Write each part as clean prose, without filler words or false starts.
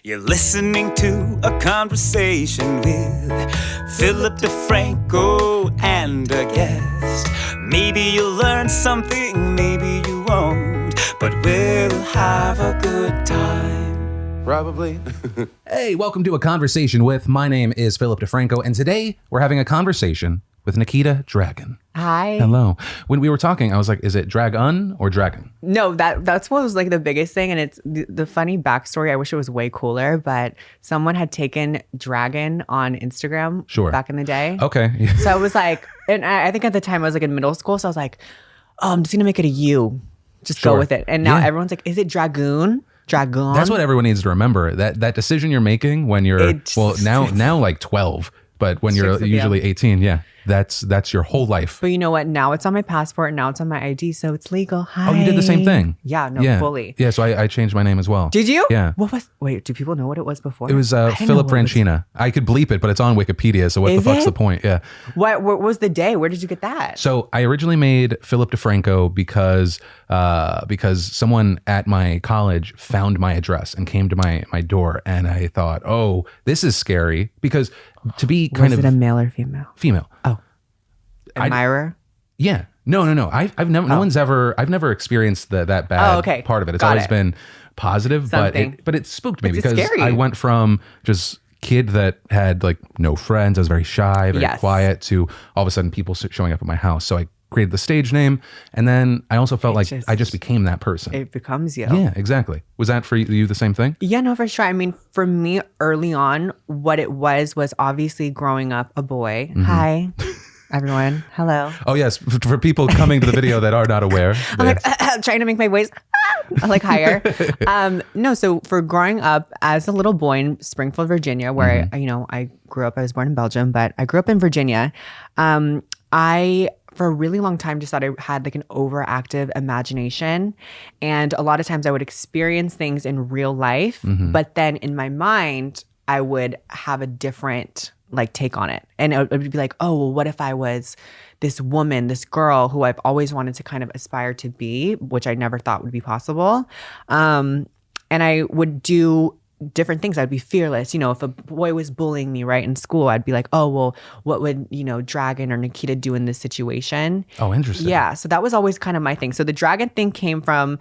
You're listening to a conversation with Philip DeFranco and a guest. Maybe you'll learn something, maybe you won't, but we'll have a good time. Probably. Hey, welcome to A Conversation With. My name is Philip DeFranco, and today we're having a conversation with Nikita Dragun. Hi. Hello. When we were talking, I was like, is it Dragun or Dragon? No, that's what was like the biggest thing. And it's the funny backstory. I wish it was way cooler, but someone had taken Dragon on Instagram back in the day. Okay. So I was like, and I think at the time I was like in middle school. So I was like, oh, I'm just going to make it a U. Just go with it. And now everyone's like, is it Dragoon? Dragon? That's what everyone needs to remember. That decision you're making when you're, now like 12, but when you're usually 18, that's your whole life. But you know what? Now it's on my passport. Now it's on my ID, so it's legal. Hi. Oh, you did the same thing? Yeah, fully. Yeah, so I changed my name as well. Did you? Yeah. Wait, do people know what it was before? It was Philip Rancina. I could bleep it, but it's on Wikipedia, so what the fuck's the point? Yeah. What was the day? Where did you get that? So I originally made Philip DeFranco because someone at my college found my address and came to my door, and I thought, oh, this is scary because to be kind of... Was it a male or female? Female. Oh. Admirer? Yeah. No. I've never I've never experienced that bad part of it. It's always been positive, but it spooked me because scary. I went from just kid that had like no friends. I was very shy, very quiet, to all of a sudden people showing up at my house. So I created the stage name, and then I also felt like I just became that person. It becomes you. Yeah, exactly. Was that for you the same thing? Yeah, no, for sure. I mean, for me early on, what it was obviously growing up a boy. Mm-hmm. Hi. Everyone, hello. Oh yes, for people coming to the video that are not aware, I'm like trying to make my voice like higher. No, so for growing up as a little boy in Springfield, Virginia, where I grew up. I was born in Belgium, but I grew up in Virginia. I for a really long time just thought I had like an overactive imagination, and a lot of times I would experience things in real life, but then in my mind I would have a different take on it. And it would be like, oh, well, what if I was this woman, this girl who I've always wanted to kind of aspire to be, which I never thought would be possible. And I would do different things. I'd be fearless. If a boy was bullying me right in school, I'd be like, oh, well, what would, Dragon or Nikita do in this situation? Oh, interesting. Yeah. So that was always kind of my thing. So the Dragon thing came from,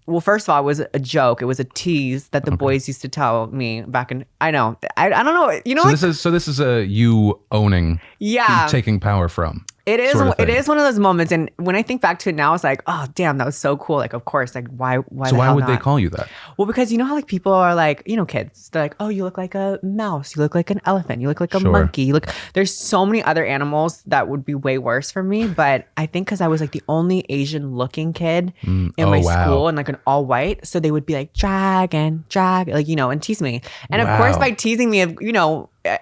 well, first of all, it was a joke. It was a tease that the boys used to tell me back in. I know. I don't know. This is a you owning. Yeah. Taking power from. It is. It is one of those moments, and when I think back to it now, it's like, oh damn, that was so cool. Like, of course, like why? So why would they call you that? Well, because you know how like people are like, kids. They're like, oh, you look like a mouse. You look like an elephant. You look like a monkey. There's so many other animals that would be way worse for me. But I think because I was like the only Asian-looking kid in my school and like an all white, so they would be like dragon, like and tease me. And of course, by teasing me,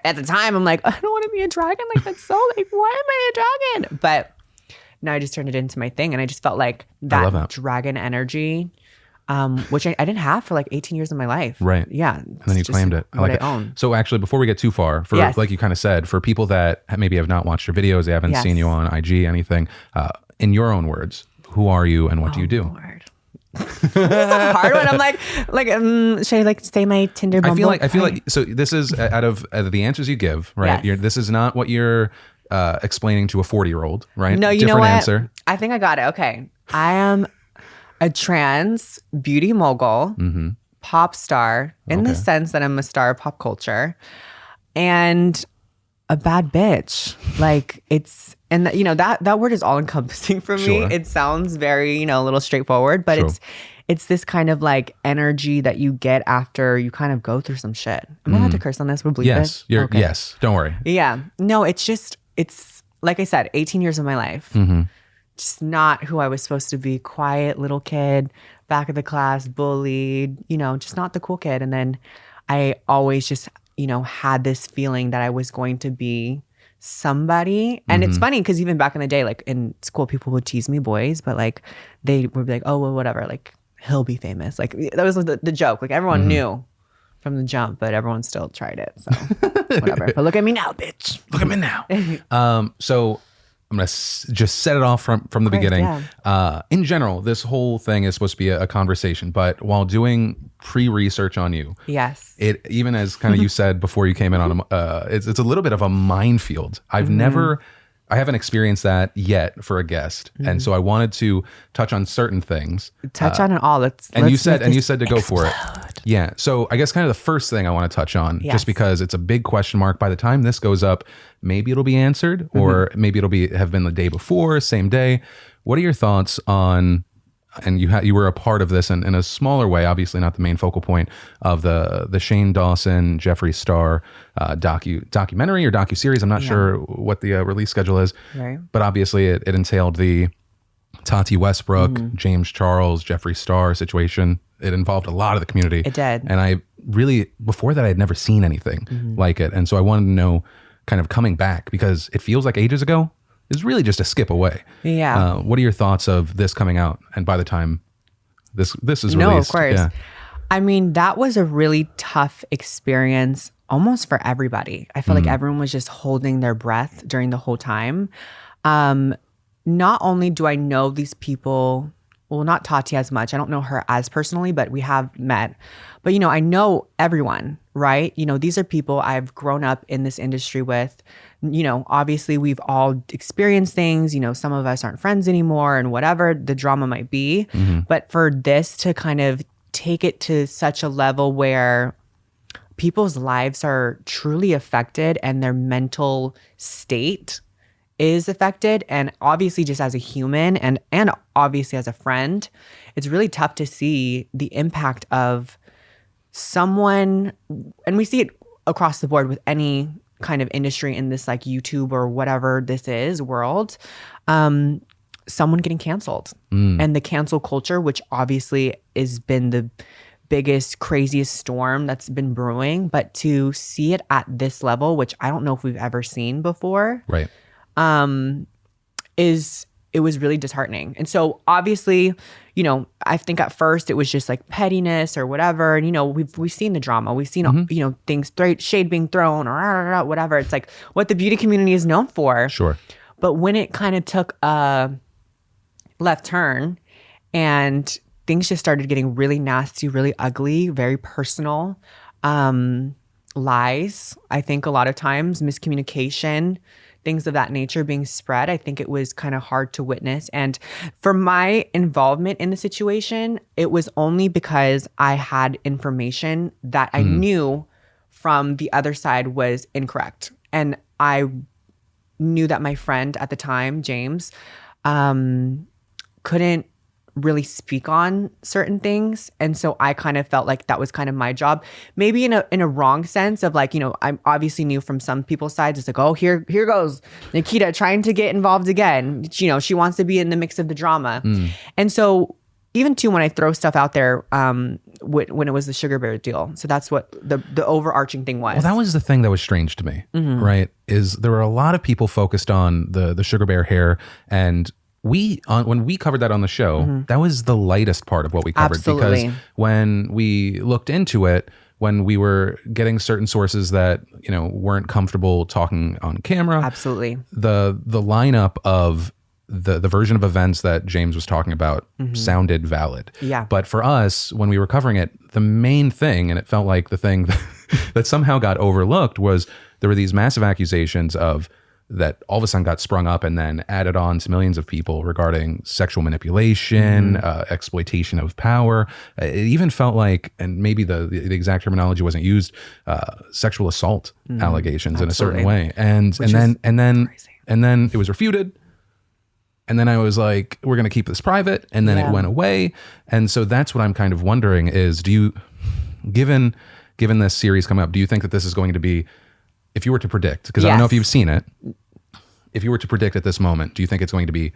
at the time, I'm like, I don't want to be a dragon. Like, that's so, like, why am I a dragon? But now I just turned it into my thing. And I just felt like that dragon energy, which I didn't have for like 18 years of my life. Right. Yeah. And then you claimed it. I like it. Own. So actually, before we get too far, like you kind of said, for people that maybe have not watched your videos, they haven't seen you on IG, anything, in your own words, who are you and what do you do? Lord. This is a hard one. I'm like, should I say my Tinder Bumble? I feel like so this is out of the answers you give, right? Yes. This is not what you're explaining to a 40-year-old, right? No, you Different know what? Answer. I think I got it. Okay. I am a trans beauty mogul, pop star in the sense that I'm a star of pop culture, and a bad bitch. Like it's, and that word is all encompassing for me. It sounds very, a little straightforward, but it's this kind of like energy that you get after you kind of go through some shit. Am I allowed to curse on this? We'll bleep it? Yes. Don't worry. Yeah. No, it's like I said, 18 years of my life. Just not who I was supposed to be. Quiet little kid, back of the class, bullied, just not the cool kid. And then I always just, had this feeling that I was going to be somebody. And it's funny because even back in the day, like in school, people would tease me, boys, but like they would be like, oh, well, whatever, like he'll be famous. Like that was the joke. Like everyone knew from the jump, but everyone still tried it. So whatever. But look at me now, bitch. Look at me now. So I'm going to just set it off from the beginning. Yeah. In general, this whole thing is supposed to be a conversation, but while doing pre-research on you, Yes. it, even as kind of you said before you came in on, it's a little bit of a minefield. I haven't experienced that yet for a guest. And so I wanted to touch on certain things. Touch on it all. You said to go for it. Yeah. So I guess kind of the first thing I want to touch on, just because it's a big question mark. By the time this goes up, maybe it'll be answered, or maybe it'll have been the day before, same day. What are your thoughts on? And you were a part of this in a smaller way, obviously not the main focal point of the Shane Dawson, Jeffree Star documentary or docuseries. I'm not sure what the release schedule is, but obviously it entailed the Tati Westbrook, James Charles, Jeffree Star situation. It involved a lot of the community. It did. And I really, before that, I had never seen anything like it. And so I wanted to know, kind of coming back, because it feels like ages ago, is really just a skip away. Yeah. What are your thoughts of this coming out? And by the time this is released. No, of course. Yeah. I mean, that was a really tough experience almost for everybody. I feel like everyone was just holding their breath during the whole time. Not only do I know these people, well, not Tati as much. I don't know her as personally, but we have met. But, I know everyone, right? These are people I've grown up in this industry with. Obviously we've all experienced things, some of us aren't friends anymore and whatever the drama might be. But for this to kind of take it to such a level where people's lives are truly affected and their mental state is affected, and obviously just as a human and obviously as a friend, it's really tough to see the impact of someone, and we see it across the board with any kind of industry in this like YouTube or whatever this is world, someone getting canceled. And the cancel culture, which obviously has been the biggest, craziest storm that's been brewing, but to see it at this level, which I don't know if we've ever seen before, right, it was really disheartening. And so obviously, I think at first it was just like pettiness or whatever. And, we've seen the drama. We've seen, things, shade being thrown or whatever. It's like what the beauty community is known for. Sure. But when it kind of took a left turn and things just started getting really nasty, really ugly, very personal, lies, I think a lot of times, miscommunication, things of that nature being spread, I think it was kind of hard to witness. And for my involvement in the situation, it was only because I had information that I knew from the other side was incorrect. And I knew that my friend at the time, James, couldn't really speak on certain things. And so I kind of felt like that was kind of my job, maybe in a wrong sense of like, I obviously knew from some people's sides, it's like, oh, here goes Nikita trying to get involved again. She wants to be in the mix of the drama. And so even too, when I throw stuff out there, when it was the Sugar Bear deal. So that's what the overarching thing was. Well, that was the thing that was strange to me, right? Is there were a lot of people focused on the Sugar Bear hair, and when we covered that on the show, that was the lightest part of what we covered. Absolutely. Because when we looked into it, when we were getting certain sources that, weren't comfortable talking on camera. Absolutely. The lineup of the version of events that James was talking about sounded valid. Yeah. But for us, when we were covering it, the main thing, and it felt like the thing that somehow got overlooked, was there were these massive accusations that all of a sudden got sprung up and then added on to millions of people regarding sexual manipulation, exploitation of power. It even felt like, and maybe the exact terminology wasn't used, sexual assault allegations in a certain way. And then it was refuted. And then I was like, we're going to keep this private. And then it went away. And so that's what I'm kind of wondering is, given this series coming up, do you think that this is going to be, if you were to predict, because I don't know if you've seen it, if you were to predict at this moment, do you think it's going to be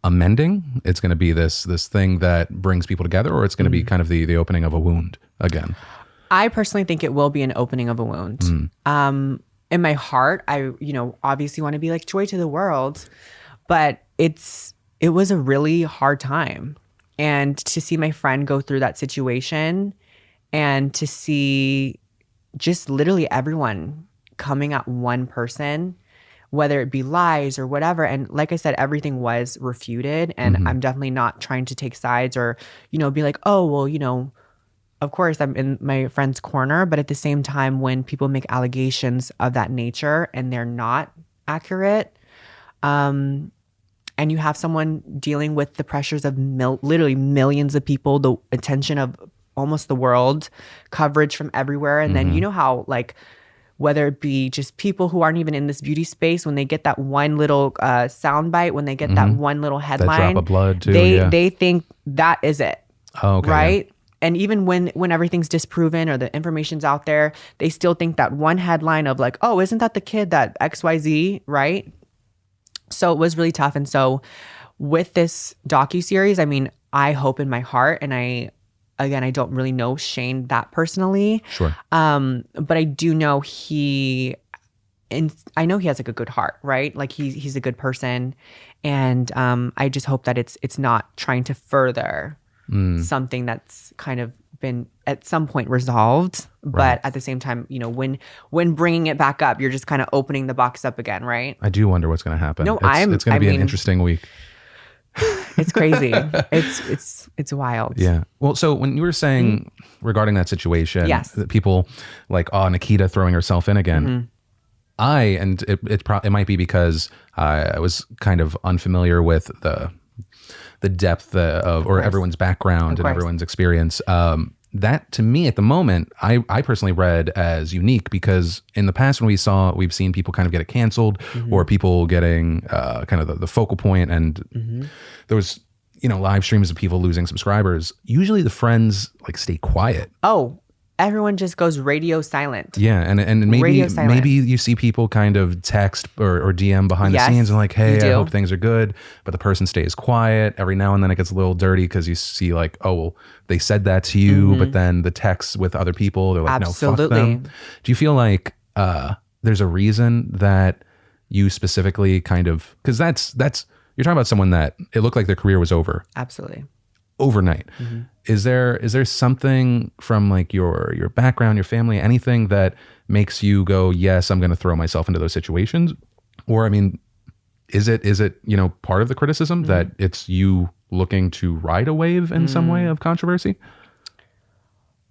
amending? It's going to be this thing that brings people together, or it's going to be kind of the opening of a wound again? I personally think it will be an opening of a wound. In my heart, I obviously want to be like joy to the world, but it was a really hard time. And to see my friend go through that situation and to see just literally everyone coming at one person whether it be lies or whatever. And like I said, everything was refuted. And I'm definitely not trying to take sides or, be like, oh, well, of course I'm in my friend's corner. But at the same time, when people make allegations of that nature and they're not accurate, and you have someone dealing with the pressures of literally millions of people, the attention of almost the world, coverage from everywhere. And then you know how like, whether it be just people who aren't even in this beauty space, when they get that one little soundbite, when they get that one little headline, that drop of blood too, they think that is it. Oh, okay. Right? Yeah. And even when everything's disproven or the information's out there, they still think that one headline of like, oh, isn't that the kid that XYZ, right? So it was really tough. And so with this docuseries, I mean, I hope in my heart, and I don't really know Shane that personally. Sure. But I do know I know he has like a good heart, right? Like he's a good person. And I just hope that it's not trying to further something that's kind of been at some point resolved. But at the same time, when bringing it back up, you're just kind of opening the box up again, right? I do wonder what's going to happen. No, it's going to be an interesting week. It's crazy. It's wild. Yeah. Well, so when you were saying regarding that situation, yes, that people like, oh, Nikita throwing herself in again. It might be because I was kind of unfamiliar with the depth of everyone's background and everyone's experience. That to me at the moment, I personally read as unique because in the past when we've seen people kind of get it canceled or people getting kind of the focal point, and there was live streams of people losing subscribers. Usually the friends like stay quiet. Oh, everyone just goes radio silent. Yeah, and maybe you see people kind of text or DM behind the scenes and like, hey, I hope things are good, but the person stays quiet. Every now and then it gets a little dirty because you see like, oh, well, they said that to you, but then the texts with other people, they're like, no, fuck them. Do you feel like there's a reason that you specifically kind of, because that's you're talking about someone that it looked like their career was over. Absolutely. Overnight. Is there something from like your background, your family, anything that makes you go, yes, I'm going to throw myself into those situations? Or, I mean, is it part of the criticism that it's you looking to ride a wave in some way of controversy?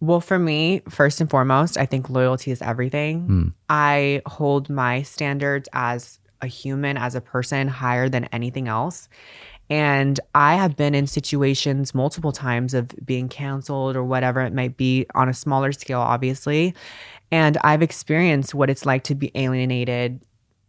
Well, for me, first and foremost, I think loyalty is everything. I hold my standards as a human, as a person, higher than anything else. And I have been in situations multiple times of being canceled or whatever it might be, on a smaller scale, obviously. And I've experienced what it's like to be alienated,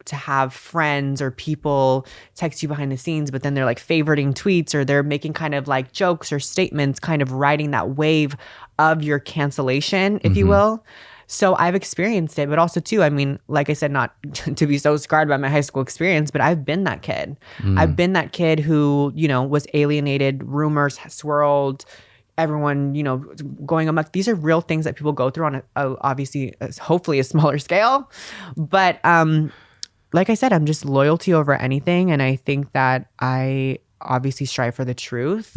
to have friends or people text you behind the scenes, but then they're like favoriting tweets or they're making kind of like jokes or statements, kind of riding that wave of your cancellation, if you will. So I've experienced it, but also too, I mean, like I said, not to be so scarred by my high school experience, but I've been that kid. I've been that kid who, was alienated, rumors swirled, everyone, going amok. These are real things that people go through on obviously, hopefully a smaller scale. But like I said, I'm just loyalty over anything. And I think that I obviously strive for the truth.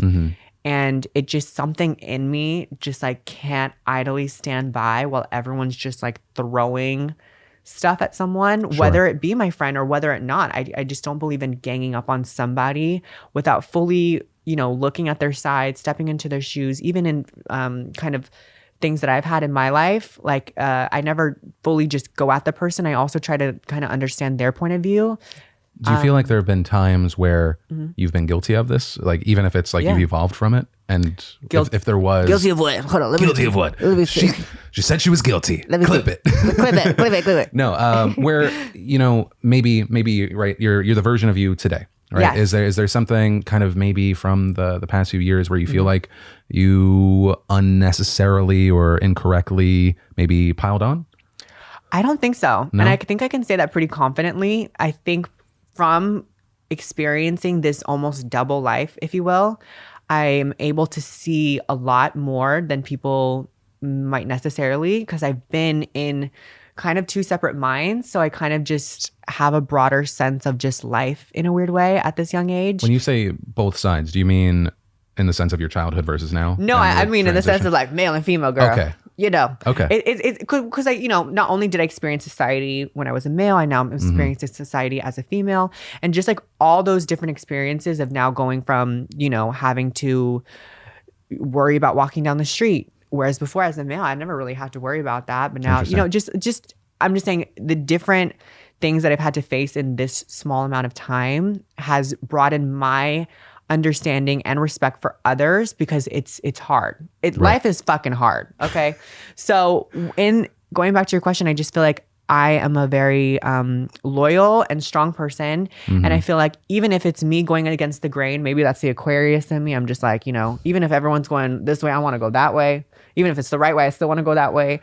And it just, something in me just like can't idly stand by while everyone's just like throwing stuff at someone, whether it be my friend or whether it not. I just don't believe in ganging up on somebody without fully, looking at their side, stepping into their shoes, even in kind of things that I've had in my life. Like I never fully just go at the person. I also try to kind of understand their point of view. Do you feel like there have been times where you've been guilty of this? Like, even if it's like you've evolved from it? And if there was... Guilty of what? Hold on. Guilty of what? She said she was guilty. Let me clip it. Clip it. No, where, maybe, right, you're the version of you today, right? Yes. Is there something kind of maybe from the past few years where you feel like you unnecessarily or incorrectly maybe piled on? I don't think so. No? And I think I can say that pretty confidently. I think from experiencing this almost double life, if you will, I'm able to see a lot more than people might necessarily, because I've been in kind of two separate minds. So I kind of just have a broader sense of just life in a weird way at this young age. When you say both sides, do you mean in the sense of your childhood versus now? No, I mean in the sense of like male and female girl. Okay. you know. Okay. It's because I, you know, not only did I experience society when I was a male, I now am experiencing society as a female, and just like all those different experiences of now going from, you know, having to worry about walking down the street, whereas before as a male, I never really had to worry about that. But now, you know, just I'm just saying the different things that I've had to face in this small amount of time has broadened my understanding and respect for others, because it's hard. Life is fucking hard. Okay. So in going back to your question, I just feel like I am a very loyal and strong person. And I feel like even if it's me going against the grain, maybe that's the Aquarius in me. I'm just like, you know, even if everyone's going this way, I want to go that way. Even if it's the right way, I still want to go that way.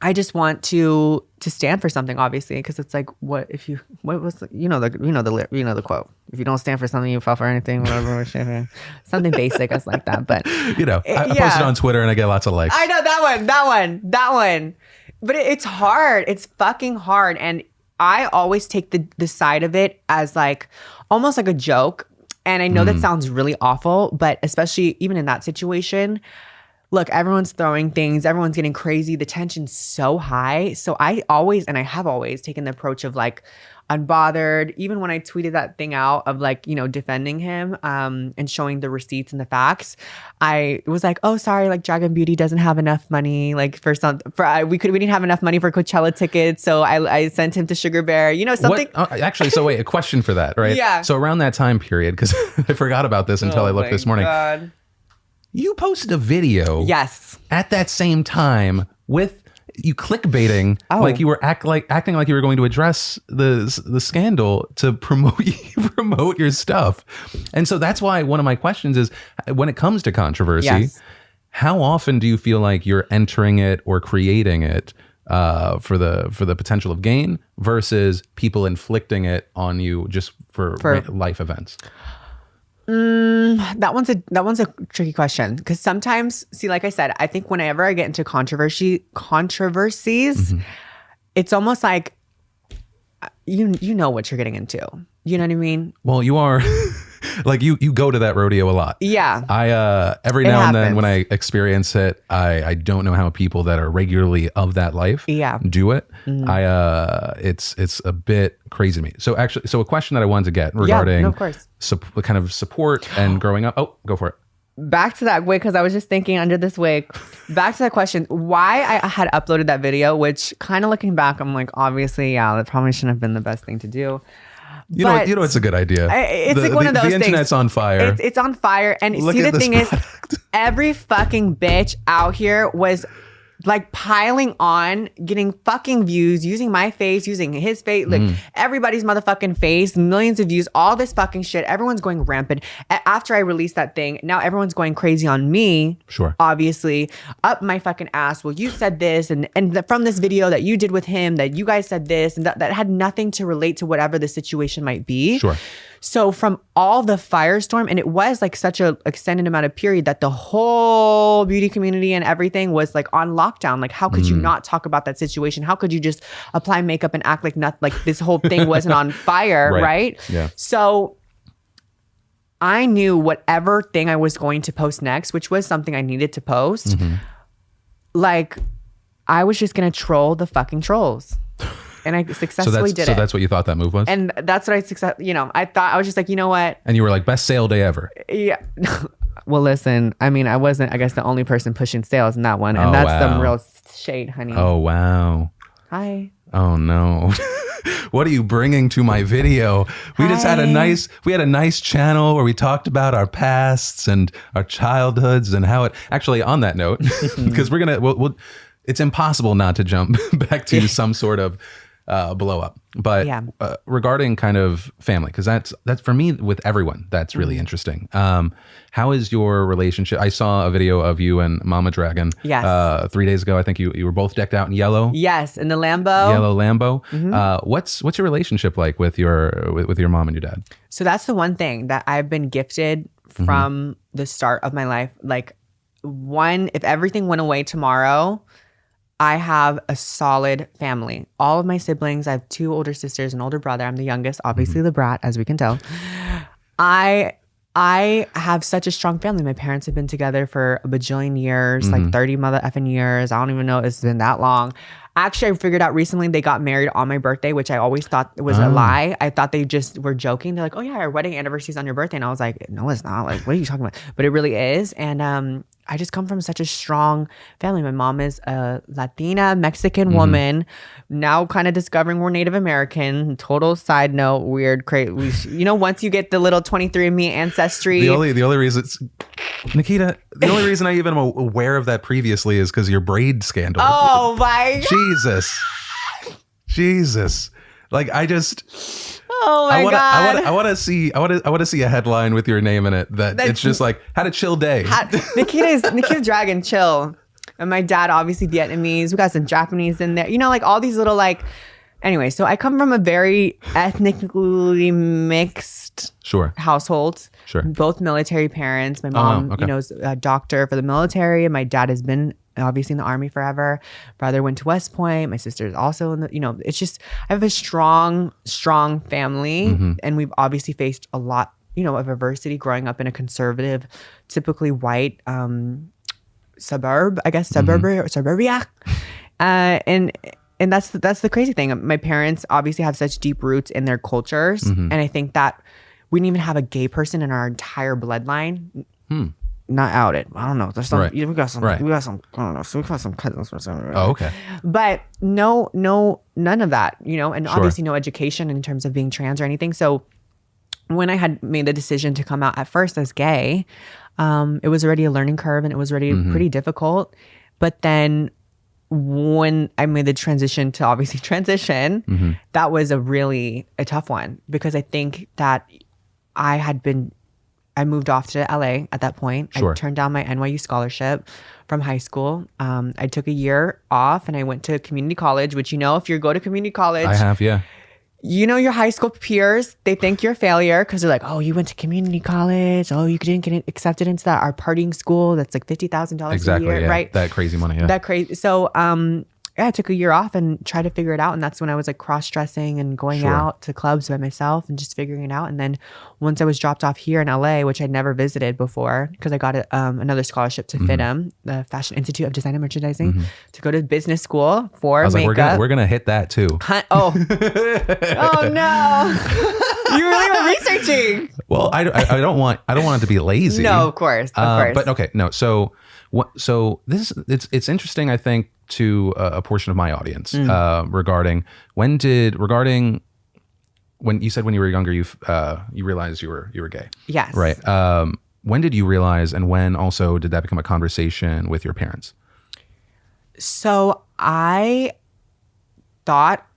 I just want to stand for something, obviously, because it's like, what was the quote? If you don't stand for something, you fall for anything, whatever. Something basic, I was like that, but you know, I post it on Twitter and I get lots of likes. I know that one. But it's hard. It's fucking hard, and I always take the side of it as like almost like a joke. And I know that sounds really awful, but especially even in that situation. Look, everyone's throwing things. Everyone's getting crazy. The tension's so high. So I have always taken the approach of like unbothered. Even when I tweeted that thing out of like, you know, defending him and showing the receipts and the facts, I was like, oh, sorry, like Dragun Beauty doesn't have enough money. Like we didn't have enough money for Coachella tickets. So I sent him to Sugar Bear, you know, something. Actually, so wait, a question for that, right? Yeah. So around that time period, because I forgot about this until I looked this morning. God. You posted a video, yes, at that same time with you clickbaiting, like you were acting like you were going to address the scandal to promote your stuff, and so that's why one of my questions is, when it comes to controversy, how often do you feel like you're entering it or creating it for the potential of gain versus people inflicting it on you just for life events? That one's a tricky question, because sometimes, see, like I said, I think whenever I get into controversies, it's almost like you know what you're getting into. You know what I mean? Well, you are like you go to that rodeo a lot. Yeah. I every now and then when I experience it, I don't know how people that are regularly of that life do it. It's a bit crazy to me. So actually, a question that I wanted to get regarding of course. Kind of support and growing up. Oh, go for it. Back to that wig, because I was just thinking under this wig. Back to that question, why I had uploaded that video, which kind of looking back, I'm like, obviously, that probably shouldn't have been the best thing to do. You know, it's a good idea. It's like one of those things. The internet's on fire. It's on fire. And see, the thing is, every fucking bitch out here was like piling on, getting fucking views, using my face, using his face, like everybody's motherfucking face, millions of views, all this fucking shit. Everyone's going rampant. After I released that thing, now everyone's going crazy on me. Sure. Obviously, up my fucking ass. Well, you said this, and from this video that you did with him, that you guys said this, and that had nothing to relate to whatever the situation might be. Sure. So from all the firestorm, and it was like such a extended amount of period that the whole beauty community and everything was like on lockdown. Like, how could you not talk about that situation? How could you just apply makeup and act like nothing, like this whole thing wasn't on fire, right? Yeah. So I knew whatever thing I was going to post next, which was something I needed to post, like I was just gonna troll the fucking trolls. And I successfully did it. So that's what you thought that move was? And that's what I thought, I was just like, you know what? And you were like, best sale day ever. Yeah. Well, listen, I mean, I wasn't, I guess, the only person pushing sales in that one. And that's some real shade, honey. Oh, wow. Hi. Oh, no. What are you bringing to my video? We just had a nice channel where we talked about our pasts and our childhoods and how it, actually on that note, because we'll it's impossible not to jump back to some sort of blow up. But regarding kind of family, because that's for me with everyone, that's really interesting. How is your relationship? I saw a video of you and Mama Dragun 3 days ago. I think you were both decked out in yellow. Yes, in the Lambo. Yellow Lambo. What's your relationship like with your mom and your dad? So that's the one thing that I've been gifted from the start of my life. Like, if everything went away tomorrow, I have a solid family. All of my siblings, I have 2 older sisters, an older brother. I'm the youngest, obviously the brat, as we can tell. I I have such a strong family. My parents have been together for a bajillion years, like 30 mother effing years. I don't even know it's been that long. Actually, I figured out recently they got married on my birthday, which I always thought was a lie. I thought they just were joking. They're like, oh yeah, our wedding anniversary is on your birthday. And I was like, no, it's not. Like, what are you talking about? But it really is. And I just come from such a strong family. My mom is a Latina Mexican woman, now kind of discovering we're Native American. Total side note, weird, crazy. Once you get the little 23andMe ancestry. The only reason Nikita, the only reason I even am aware of that previously is because your braid scandal. Oh my God. Jesus. Like I just. Oh my God! I want to see a headline with your name in it that's it's just like had a chill day. Nikita Dragun, chill. And my dad, obviously Vietnamese. We got some Japanese in there. Like all these little like. Anyway, so I come from a very ethnically mixed household. Sure. Both military parents. My mom, is a doctor for the military, and my dad has been obviously in the Army forever. Brother went to West Point. My sister is also in the, it's just, I have a strong family. And we've obviously faced a lot, of adversity growing up in a conservative, typically white suburbia. And that's the crazy thing. My parents obviously have such deep roots in their cultures. And I think that we didn't even have a gay person in our entire bloodline. Not outed. I don't know. There's some. We got some. We got some. I don't know. So we got some cousins or something. Oh, okay. But no, none of that. And obviously no education in terms of being trans or anything. So when I had made the decision to come out at first as gay, it was already a learning curve and it was already pretty difficult. But then when I made the transition to obviously transition, that was a tough one because I think that I moved off to LA at that point. I turned down my NYU scholarship from high school. I took a year off and I went to community college, which, if you go to community college. I have, yeah. Your high school peers, they think you're a failure because they're like, oh, you went to community college. Oh, you didn't get accepted into our partying school. That's like $50,000 a year, right? That crazy money, yeah. That crazy. So, I took a year off and tried to figure it out. And that's when I was like cross-dressing and going out to clubs by myself and just figuring it out. And then once I was dropped off here in LA, which I'd never visited before because I got another scholarship to FITM, the Fashion Institute of Design and Merchandising, to go to business school for makeup. Like, we're gonna hit that too. Oh no. You really were researching. Well, I don't want it to be lazy. No, of course. But okay, no. So it's interesting, I think, to a portion of my audience regarding when you said when you were younger you realized you were gay. Yes. Right. When did you realize, and when also did that become a conversation with your parents? So I thought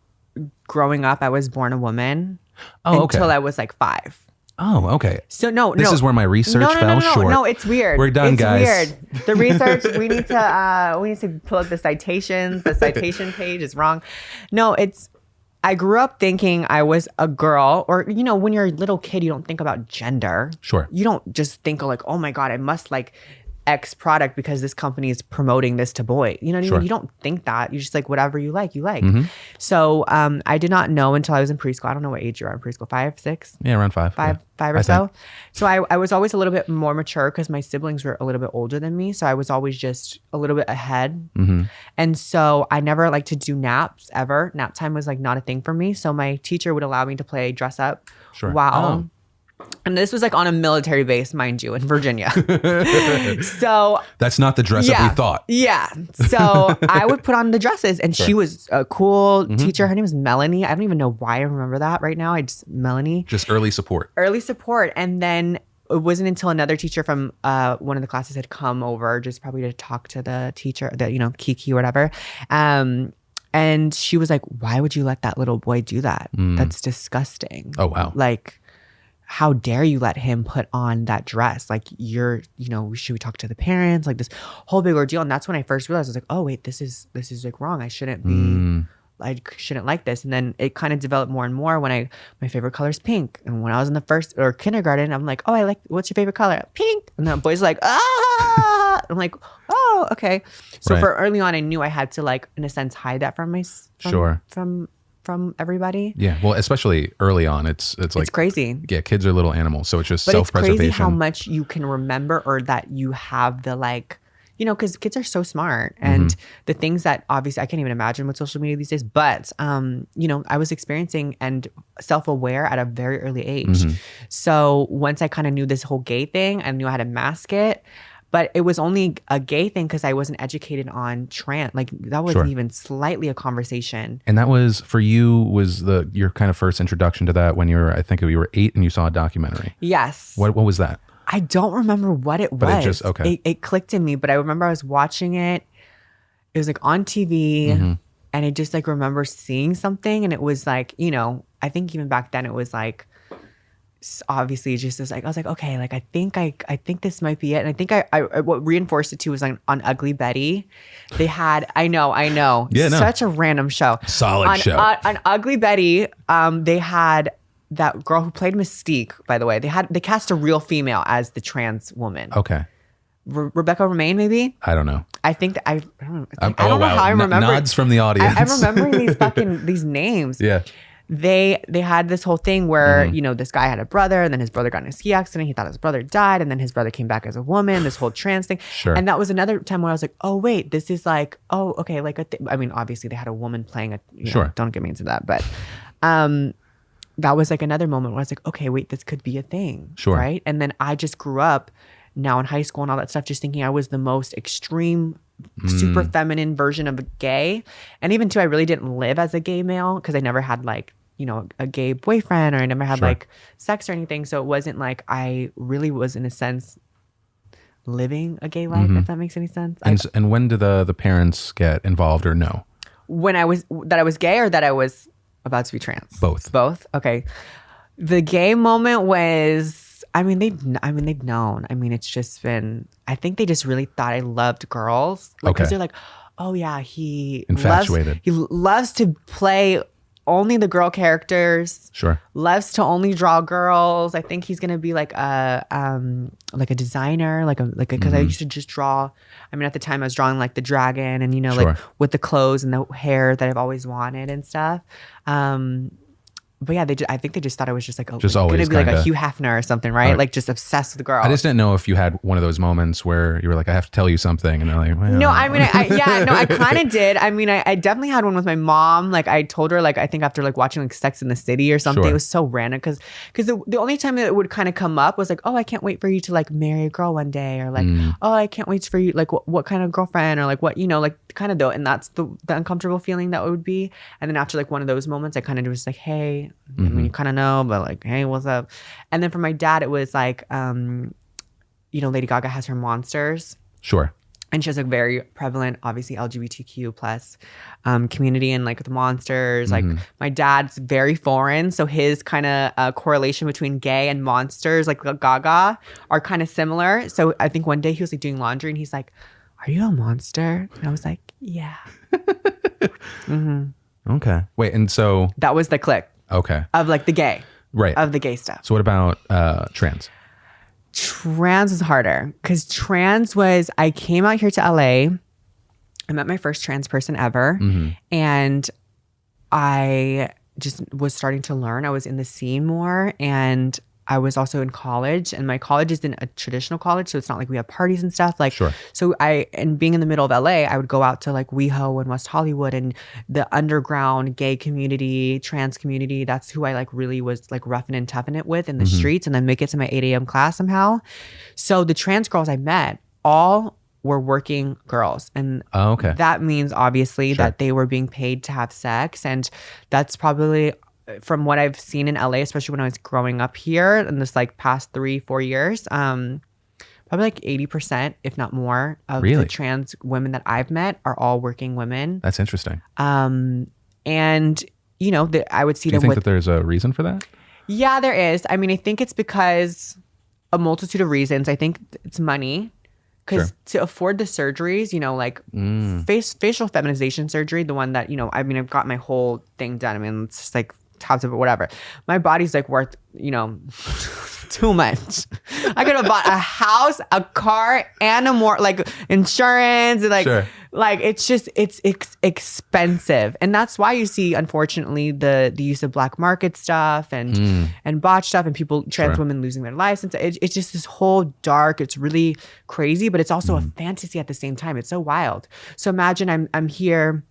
growing up I was born a woman until I was like 5. Oh, okay. So this is where my research fell short. No, it's weird. We're done, guys. It's weird. The research, we need to pull up the citations. The citation page is wrong. No, I grew up thinking I was a girl, or when you're a little kid, you don't think about gender. Sure. You don't just think like, oh my God, I must like X product because this company is promoting this to boy. You know what I mean? You don't think that. You're just like, whatever you like, you like. So I did not know until I was in preschool. I don't know what age you are in preschool, 5, 6? Yeah, around 5. 5 or so. So I was always a little bit more mature because my siblings were a little bit older than me. So I was always just a little bit ahead. And so I never liked to do naps ever. Nap time was like not a thing for me. So my teacher would allow me to play dress up. Sure. Wow. And this was like on a military base, mind you, in Virginia. So that's not the dress up we thought. Yeah. So I would put on the dresses, and she was a cool teacher. Her name was Melanie. I don't even know why I remember that right now. Melanie. Just early support. And then it wasn't until another teacher from one of the classes had come over, just probably to talk to the teacher, Kiki or whatever. And she was like, "Why would you let that little boy do that? That's disgusting." Oh wow. Like, how dare you let him put on that dress? Like, should we talk to the parents? Like this whole big ordeal. And that's when I first realized, I was like, oh wait, this is like wrong. I shouldn't be, I shouldn't like this. And then it kind of developed more and more when my favorite color is pink. And when I was in the first or kindergarten, I'm like, oh, what's your favorite color? Pink. And the boys are like, ah. I'm like, oh, okay. So for early on, I knew I had to, like, in a sense, hide that from from everybody. Yeah. Well, especially early on, it's like It's crazy. Yeah, kids are little animals, so it's just But it's self-preservation. crazy how much you can remember, or that you have the like, because kids are so smart, and the things that obviously I can't even imagine with social media these days. But I was experiencing and self-aware at a very early age. So once I kind of knew this whole gay thing, I knew how to mask it. But it was only a gay thing because I wasn't educated on trans. Like that wasn't even slightly a conversation. And that was for you, was your kind of first introduction to that when I think you were 8 and you saw a documentary. Yes. What was that? I don't remember what it was. But it just, okay. It clicked in me, but I remember I was watching it. It was like on TV, and I just like remember seeing something, and it was like, I think even back then it was like, obviously just as like, I was like, okay, like I think this might be it. And I think I what reinforced it too was on Ugly Betty. They had, I know. Yeah, no. Such a random show. Solid show. On Ugly Betty, they had that girl who played Mystique, by the way. They cast a real female as the trans woman. Okay. Rebecca Romaine, maybe? I don't know. I think I don't know how I remember. Nods from the audience. I'm remembering these names. Yeah. They had this whole thing where, this guy had a brother, and then his brother got in a ski accident. He thought his brother died, and then his brother came back as a woman, this whole trans thing. Sure. And that was another time where I was like, oh, wait, this is like, oh, okay. Like, I mean, obviously they had a woman playing a, Sure. Don't get me into that. But that was like another moment where I was like, okay, wait, this could be a thing. Sure. Right. And then I just grew up now in high school and all that stuff, just thinking I was the most extreme, super feminine version of a gay. And even too, I really didn't live as a gay male because I never had like, a gay boyfriend, or I never had like sex or anything. So it wasn't like I really was, in a sense, living a gay life, if that makes any sense. And when do the parents get involved, or no? When I was gay, or that I was about to be trans? Both. Okay. The gay moment was, they've known. I mean, it's just been, I think they just really thought I loved girls. Because they're like, oh yeah, he infatuated. He loves to play only the girl characters. Sure. Loves to only draw girls. I think he's gonna be like a designer, because I used to just draw. I mean, at the time I was drawing like the dragon, and Sure. like with the clothes and the hair that I've always wanted and stuff. But yeah, I think they just thought I was just like, just like, always gonna be like kinda, a Hugh Hefner or something, right? Like just obsessed with girls. I just didn't know if you had one of those moments where you were like, I have to tell you something, and they're like, well. No, I mean, I kind of did. I mean, I definitely had one with my mom. Like I told her, like I think after like watching like Sex in the City or something, Sure. it was so random because the only time that it would kind of come up was like, oh, I can't wait for you to like marry a girl one day, or like, oh, I can't wait for you, like what kind of girlfriend, or like what, like kind of though, and that's the uncomfortable feeling that would be. And then after like one of those moments, I kind of was like, hey, I mean, you kind of know, but like, hey, what's up? And then for my dad, it was like, Lady Gaga has her monsters. Sure. And she has a very prevalent, obviously LGBTQ plus community, and like the monsters. Like my dad's very foreign, so his kind of correlation between gay and monsters, like Gaga, are kind of similar. So I think one day he was like doing laundry, and he's like, "Are you a monster?" And I was like, "Yeah." Okay. Wait, and so that was the click. Okay. Of like the gay. Right. Of the gay stuff. So what about trans? Trans was harder because trans was, I came out here to LA. I met my first trans person ever. And I just was starting to learn. I was in the scene more, and I was also in college, and my college isn't a traditional college, so it's not like we have parties and stuff. Like, sure. So and being in the middle of LA, I would go out to like WeHo and West Hollywood and the underground gay community, trans community. That's who I like really was like roughing and toughing it with in the streets, and then make it to my 8 a.m. class somehow. So the trans girls I met all were working girls, and that means obviously that they were being paid to have sex, and that's probably, from what I've seen in LA, especially when I was growing up here in this like past 3-4 years, probably like 80%, if not more, of the trans women that I've met are all working women. That's interesting. And I would see them. Do you think that there's a reason for that? Yeah, there is. I mean, I think it's because a multitude of reasons. I think it's money. Because to afford the surgeries, like facial feminization surgery, the one that, I've got my whole thing done. I mean, it's just like tops of it, whatever. My body's like worth, too much. I could have bought a house, a car, and a more like insurance, and Like it's just it's expensive, and that's why you see, unfortunately, the use of black market stuff and botch stuff, and people, trans women losing their lives. And it's just this whole dark. It's really crazy, but it's also a fantasy at the same time. It's so wild. So imagine I'm here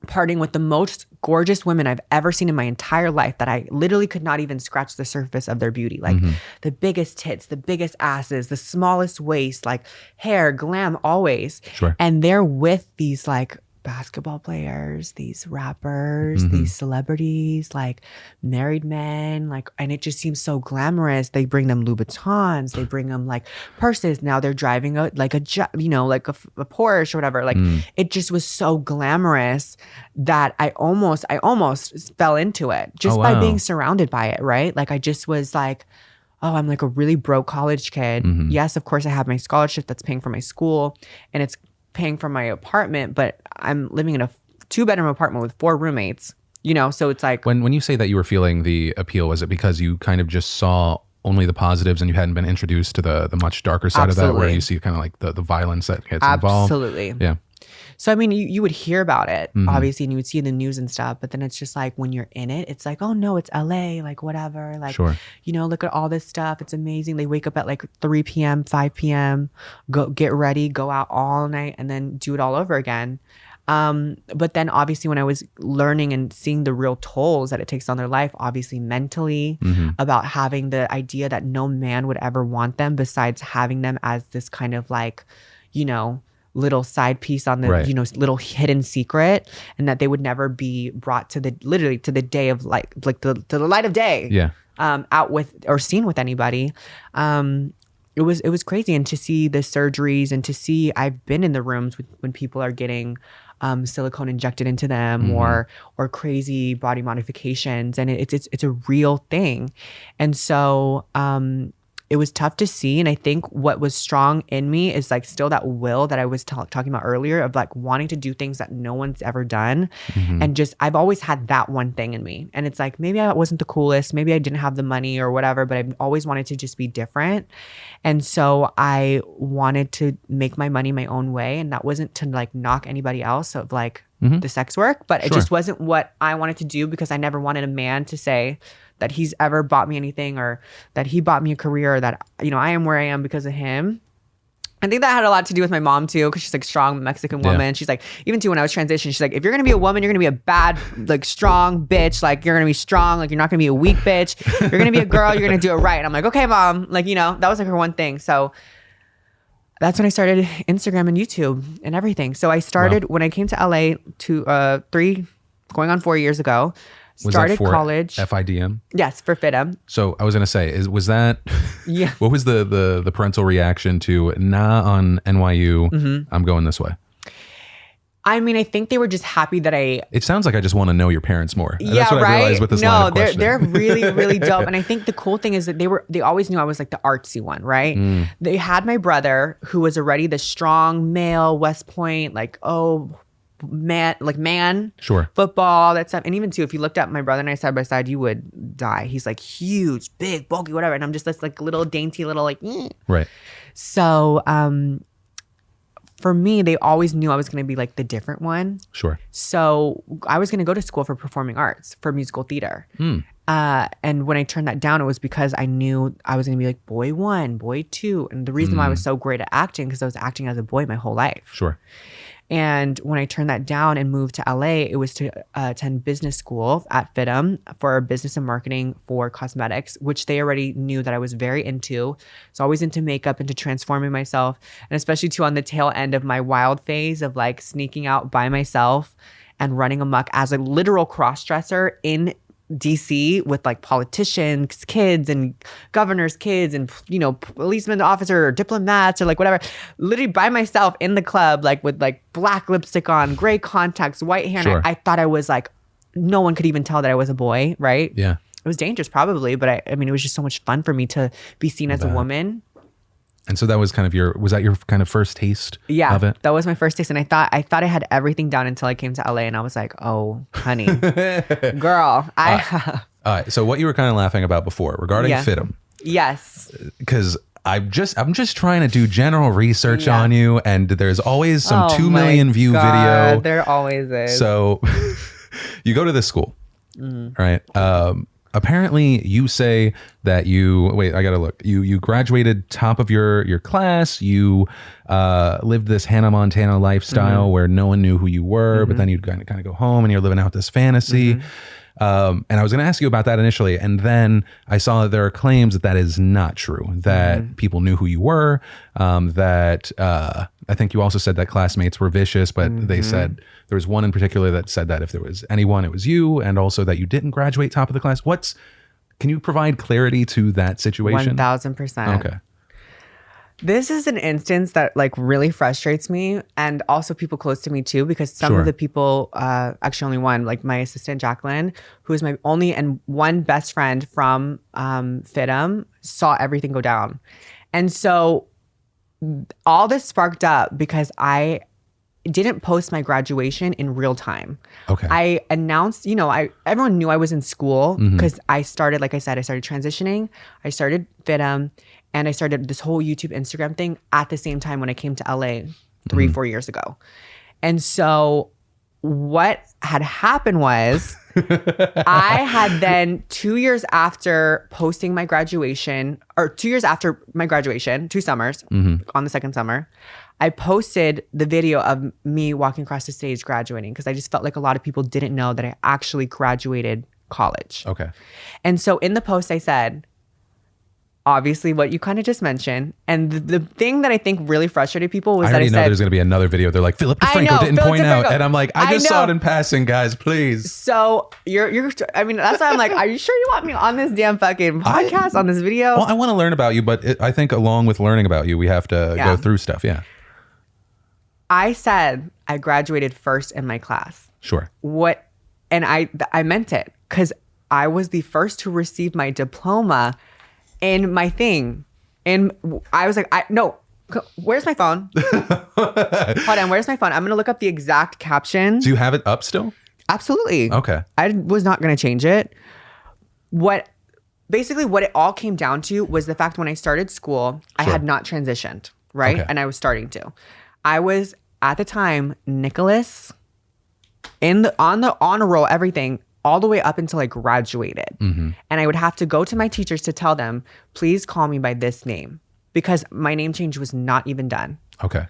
partying with the most gorgeous women I've ever seen in my entire life, that I literally could not even scratch the surface of their beauty. Like the biggest tits, the biggest asses, the smallest waist, like hair, glam always. Sure. And they're with these like basketball players, these rappers, these celebrities, like married men, like, and it just seems so glamorous. They bring them Louboutins, they bring them like purses. Now they're driving a Porsche or whatever. Like it just was so glamorous that I almost fell into it just by being surrounded by it, right? Like I just was like, oh, I'm like a really broke college kid. Yes, of course I have my scholarship that's paying for my school and it's paying for my apartment, but I'm living in a 2-bedroom apartment with 4 roommates, so it's like, when you say that you were feeling the appeal, was it because you kind of just saw only the positives and you hadn't been introduced to the much darker side of that, where you see kind of like the violence that gets involved? Absolutely. Yeah. So, I mean, you would hear about it, obviously, and you would see in the news and stuff, but then it's just like when you're in it, it's like, oh no, it's LA, like whatever. Like, look at all this stuff. It's amazing. They wake up at like 3 p.m., 5 p.m., go get ready, go out all night, and then do it all over again. But then obviously when I was learning and seeing the real tolls that it takes on their life, obviously mentally, about having the idea that no man would ever want them besides having them as this kind of like, little side piece on the little hidden secret, and that they would never be brought to the day of to the light of day, out with or seen with anybody. It was crazy. And to see the surgeries, and to see, I've been in the rooms when people are getting silicone injected into them, or crazy body modifications, and it's a real thing. And so it was tough to see. And I think what was strong in me is like still that will that I was talking about earlier, of like wanting to do things that no one's ever done. And just, I've always had that one thing in me. And it's like, maybe I wasn't the coolest, maybe I didn't have the money or whatever, but I've always wanted to just be different. And so I wanted to make my money my own way. And that wasn't to like knock anybody else of like the sex work, but it just wasn't what I wanted to do, because I never wanted a man to say that he's ever bought me anything, or that he bought me a career, or that, I am where I am because of him. I think that had a lot to do with my mom too, because she's like strong Mexican woman. Yeah. She's like, even too when I was transitioning, she's like, if you're gonna be a woman, you're gonna be a bad, like strong bitch. Like you're gonna be strong. Like you're not gonna be a weak bitch. You're gonna be a girl. You're gonna do it right. And I'm like, okay, mom. Like, that was like her one thing. So that's when I started Instagram and YouTube and everything. So I started when I came to LA going on 4 years ago. Started college. FIDM? Yes, for FIDM. So I was gonna say, was that? Yeah. What was the parental reaction to on NYU? I'm going this way. I mean, I think they were just happy that It sounds like I just want to know your parents more. That's what I realized with this line of questioning. They're really, really dope. And I think the cool thing is that they always knew I was like the artsy one, right? They had my brother, who was already the strong male, West Point, like, man, football, all that stuff. And even too, if you looked at my brother and I side by side, you would die. He's like huge, big, bulky, whatever. And I'm just this like little dainty little like, right. So, for me, they always knew I was going to be like the different one. Sure. So I was going to go to school for performing arts, for musical theater. And when I turned that down, it was because I knew I was going to be like boy 1, boy 2. And the reason why I was so great at acting, because I was acting as a boy my whole life. Sure. And when I turned that down and moved to LA, it was to attend business school at FIDM for business and marketing for cosmetics, which they already knew that I was very into. So always into makeup, into transforming myself, and especially too on the tail end of my wild phase of like sneaking out by myself and running amok as a literal cross-dresser in DC with like politicians' kids and governors' kids and policemen, officer, or diplomats, or like whatever, literally by myself in the club, like with like black lipstick on, gray contacts, white hair. Sure. And I thought I was like, no one could even tell that I was a boy, right? Yeah. It was dangerous probably, but I mean, it was just so much fun for me to be seen as a woman. And so that was kind of was that your kind of first taste of it? That was my first taste. And I thought I had everything down until I came to LA, and I was like, oh, honey, girl, All right. So what you were kind of laughing about before regarding FIDM. Yes. Because I'm just trying to do general research on you, and there's always some 2 my million view God, video. There always is. So you go to this school, right? Apparently you say that I gotta look. You graduated top of your class. You lived this Hannah Montana lifestyle where no one knew who you were, but then you'd kind of go home and you're living out this fantasy. And I was going to ask you about that initially. And then I saw that there are claims that is not true, that people knew who you were, that I think you also said that classmates were vicious, but they said there was one in particular that said that if there was anyone, it was you, and also that you didn't graduate top of the class. Can you provide clarity to that situation? 1000%. Okay. This is an instance that like really frustrates me, and also people close to me too, because some of the people, actually only one, like my assistant Jacqueline, who is my only and one best friend from FITM, saw everything go down. And so all this sparked up because I didn't post my graduation in real time. Okay. I announced, everyone knew I was in school because I started, like I said, I started transitioning. I started FITM. And I started this whole YouTube, Instagram thing at the same time when I came to LA 3-4 years ago. And so what had happened was I had then 2 years after posting my graduation, or 2 years after my graduation, 2 summers, on the second summer, I posted the video of me walking across the stage graduating, because I just felt like a lot of people didn't know that I actually graduated college. Okay. And so in the post I said, obviously what you kind of just mentioned. And the thing that I think really frustrated people was that I said, there's going to be another video. They're like, Philip DeFranco didn't point out. And I'm like, I just saw it in passing, guys, please. So I mean, that's why I'm like, are you sure you want me on this damn fucking podcast, on this video? Well, I want to learn about you, but I think along with learning about you, we have to go through stuff. Yeah. I said I graduated first in my class. Sure. And I meant it, because I was the first to receive my diploma in my thing. And I was like, no, where's my phone? Hold on, where's my phone? I'm going to look up the exact caption. Do you have it up still? Absolutely. Okay. I was not going to change it. Basically what it all came down to was the fact when I started school, I had not transitioned, right? Okay. And I was starting to. I was, at the time, Nicholas, on the honor roll, everything, all the way up until I graduated. And I would have to go to my teachers to tell them, please call me by this name, because my name change was not even done. Okay.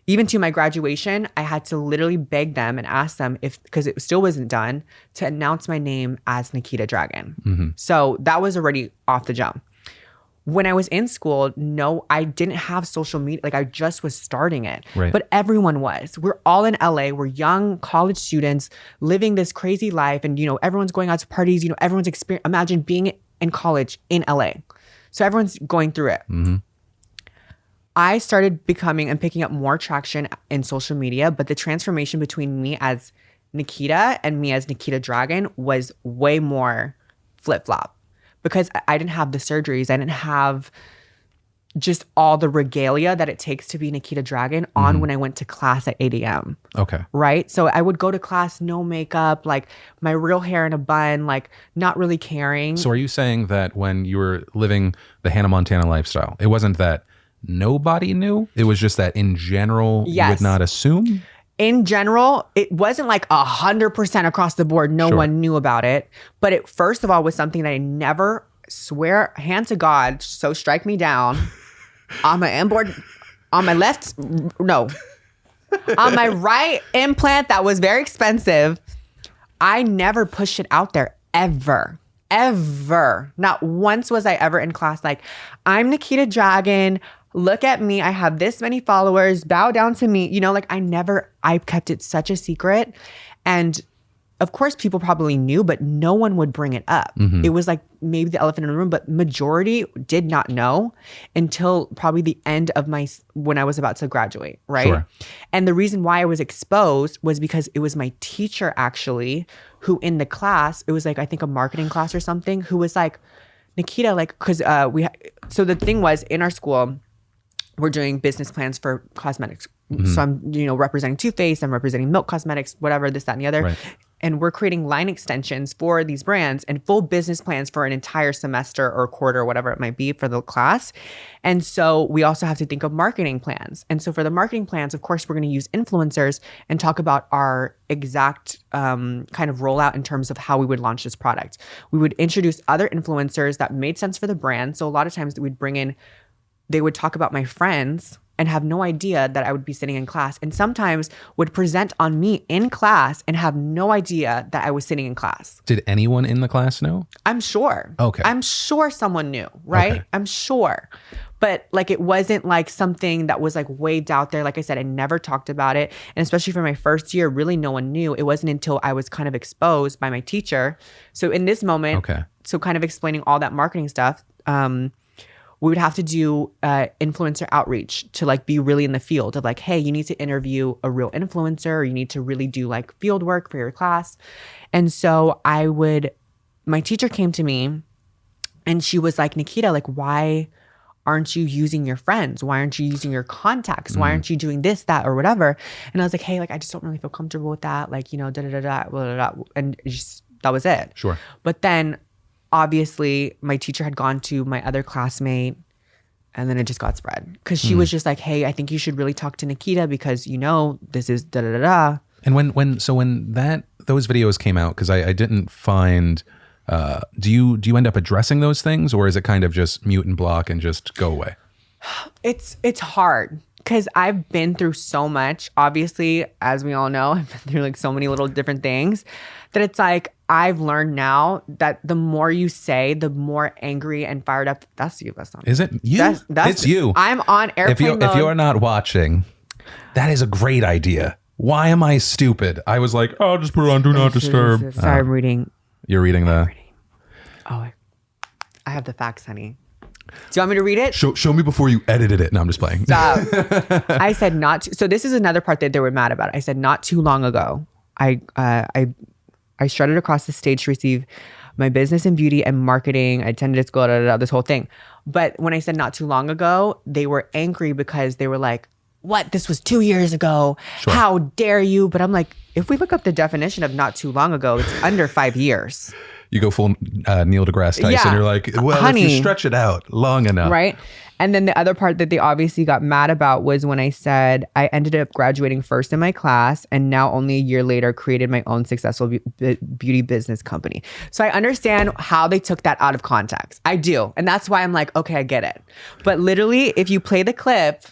Even to my graduation, I had to literally beg them and ask them, because it still wasn't done, to announce my name as Nikita Dragun. So that was already off the jump. When I was in school, no, I didn't have social media. Like, I just was starting it. Right. But everyone was. We're all in LA. We're young college students living this crazy life. And, everyone's going out to parties. Everyone's imagine being in college in LA. So everyone's going through it. I started becoming and picking up more traction in social media. But the transformation between me as Nikita and me as Nikita Dragun was way more flip-flop. Because I didn't have the surgeries. I didn't have just all the regalia that it takes to be Nikita Dragun on when I went to class at 8 a.m. Okay. Right? So I would go to class, no makeup, like my real hair in a bun, like not really caring. So are you saying that when you were living the Hannah Montana lifestyle, it wasn't that nobody knew? It was just that in general, you would not assume? In general, it wasn't like 100% across the board. No one knew about it. But it, first of all, was something that I never, swear, hand to God, so strike me down, on my inboard, on my left, no. On my right implant that was very expensive, I never pushed it out there, ever. Ever. Not once was I ever in class like, I'm Nikita Dragun. Look at me. I have this many followers. Bow down to me. I kept it such a secret. And of course, people probably knew, but no one would bring it up. It was like maybe the elephant in the room, but majority did not know until probably the end of when I was about to graduate, right? Sure. And the reason why I was exposed was because it was my teacher actually, who in the class, it was like, I think a marketing class or something, who was like, Nikita, like, because so the thing was in our school, we're doing business plans for cosmetics. So I'm, representing Too Faced, I'm representing Milk Cosmetics, whatever, this, that, and the other. Right. and we're creating line extensions for these brands and full business plans for an entire semester or quarter, or whatever it might be for the class. And so we also have to think of marketing plans. And so for the marketing plans, of course, we're going to use influencers and talk about our exact kind of rollout in terms of how we would launch this product. We would introduce other influencers that made sense for the brand. So a lot of times we'd bring in, they would talk about my friends and have no idea that I would be sitting in class, and sometimes would present on me in class and have no idea that I was sitting in class. Did anyone in the class know? I'm sure. Okay. I'm sure someone knew, right? Okay. I'm sure. But like, it wasn't like something that was like way out there. Like I said, I never talked about it. And especially for my first year, really no one knew. It wasn't until I was kind of exposed by my teacher. So in this moment, so kind of explaining all that marketing stuff, we would have to do influencer outreach to like be really in the field of like, hey, you need to interview a real influencer, or you need to really do like field work for your class. And so my teacher came to me and she was like, Nikita, like, why aren't you using your friends? Why aren't you using your contacts? Why aren't you doing this, that, or whatever? And I was like, hey, like, I just don't really feel comfortable with that. Like, you know, and just, that was it. Sure. But then obviously my teacher had gone to my other classmate, and then it just got spread because she was just like, hey, I think you should really talk to Nikita because, you know, this is da da da da. And when those videos came out, because I didn't find, do you end up addressing those things, or is it kind of just mute and block and just go away? It's hard because I've been through so much. Obviously, as we all know, I've been through like so many little different things that it's like, I've learned now that the more you say, the more angry and fired up. That's you. That's not me. Is it you? It's you. I'm on airplane mode. If you're not watching, that is a great idea. Why am I stupid? I was like, oh, just put it on Do Not Disturb. Sorry, I'm reading. You're reading the... Oh, I have the facts, honey. Do you want me to read it? Show me before you edited it. No, I'm just playing. Stop. I said not to, so this is another part that they were mad about. I said not too long ago, I strutted across the stage to receive my business and beauty and marketing. I attended school, this whole thing. But when I said not too long ago, they were angry because they were like, what? This was 2 years ago. Sure. How dare you? But I'm like, if we look up the definition of not too long ago, it's under 5 years. You go full Neil deGrasse Tyson. Yeah. You're like, well, honey, if you stretch it out long enough. Right. And then the other part that they obviously got mad about was when I said I ended up graduating first in my class and now only a year later created my own successful beauty business company. So I understand how they took that out of context. I do. And that's why I'm like, okay, I get it. But literally, if you play the clip,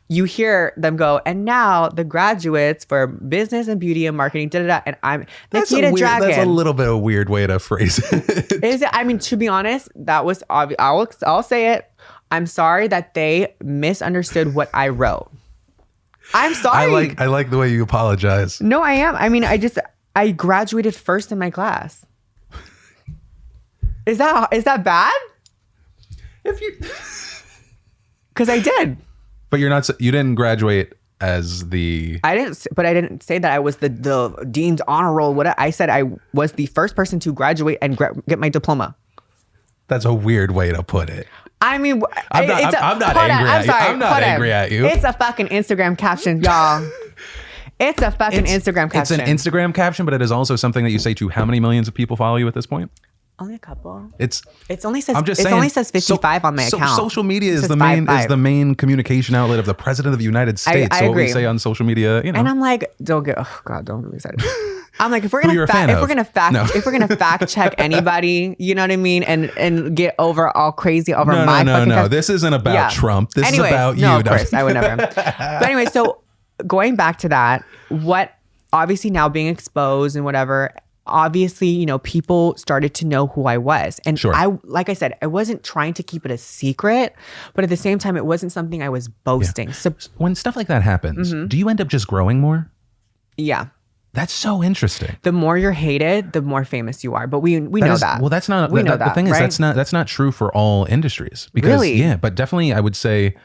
you hear them go, and now the graduates for business and beauty and marketing, and I'm Nikita Dragun. That's a little bit of a weird way to phrase it. Is it? I mean, to be honest, that was obvious. I'll say it. I'm sorry that they misunderstood what I wrote. I'm sorry. I like the way you apologize. No, I am. I mean, I graduated first in my class. Is that bad? If you, because I did. But you didn't graduate as the... I didn't say that I was the dean's honor roll. What I said, I was the first person to graduate and get my diploma. That's a weird way to put it. I mean, I'm not angry at you. I'm not angry at you. It's a fucking Instagram caption, y'all. It's a fucking Instagram caption. It's an Instagram caption, but it is also something that you say to how many millions of people follow you at this point? Only a couple. It only says 55 on my account. Social media is the main communication outlet of the president of the United States. I so agree. What we say on social media, you know. And I'm like, don't get me excited. I'm like, if we're gonna fact check anybody, you know what I mean, and get over all crazy over my fucking no. This isn't about Trump. This is about you. No, of course, I would never. But anyway, so going back to that, what obviously now being exposed and whatever. Obviously, you know, people started to know who I was. And sure. like I said, I wasn't trying to keep it a secret, but at the same time, it wasn't something I was boasting. Yeah. So when stuff like that happens, do you end up just growing more? Yeah. That's so interesting. The more you're hated, the more famous you are. But we know that. Well, that's not. We know that. The thing is, right? that's not true for all industries. Because, really? Yeah, but definitely, I would say,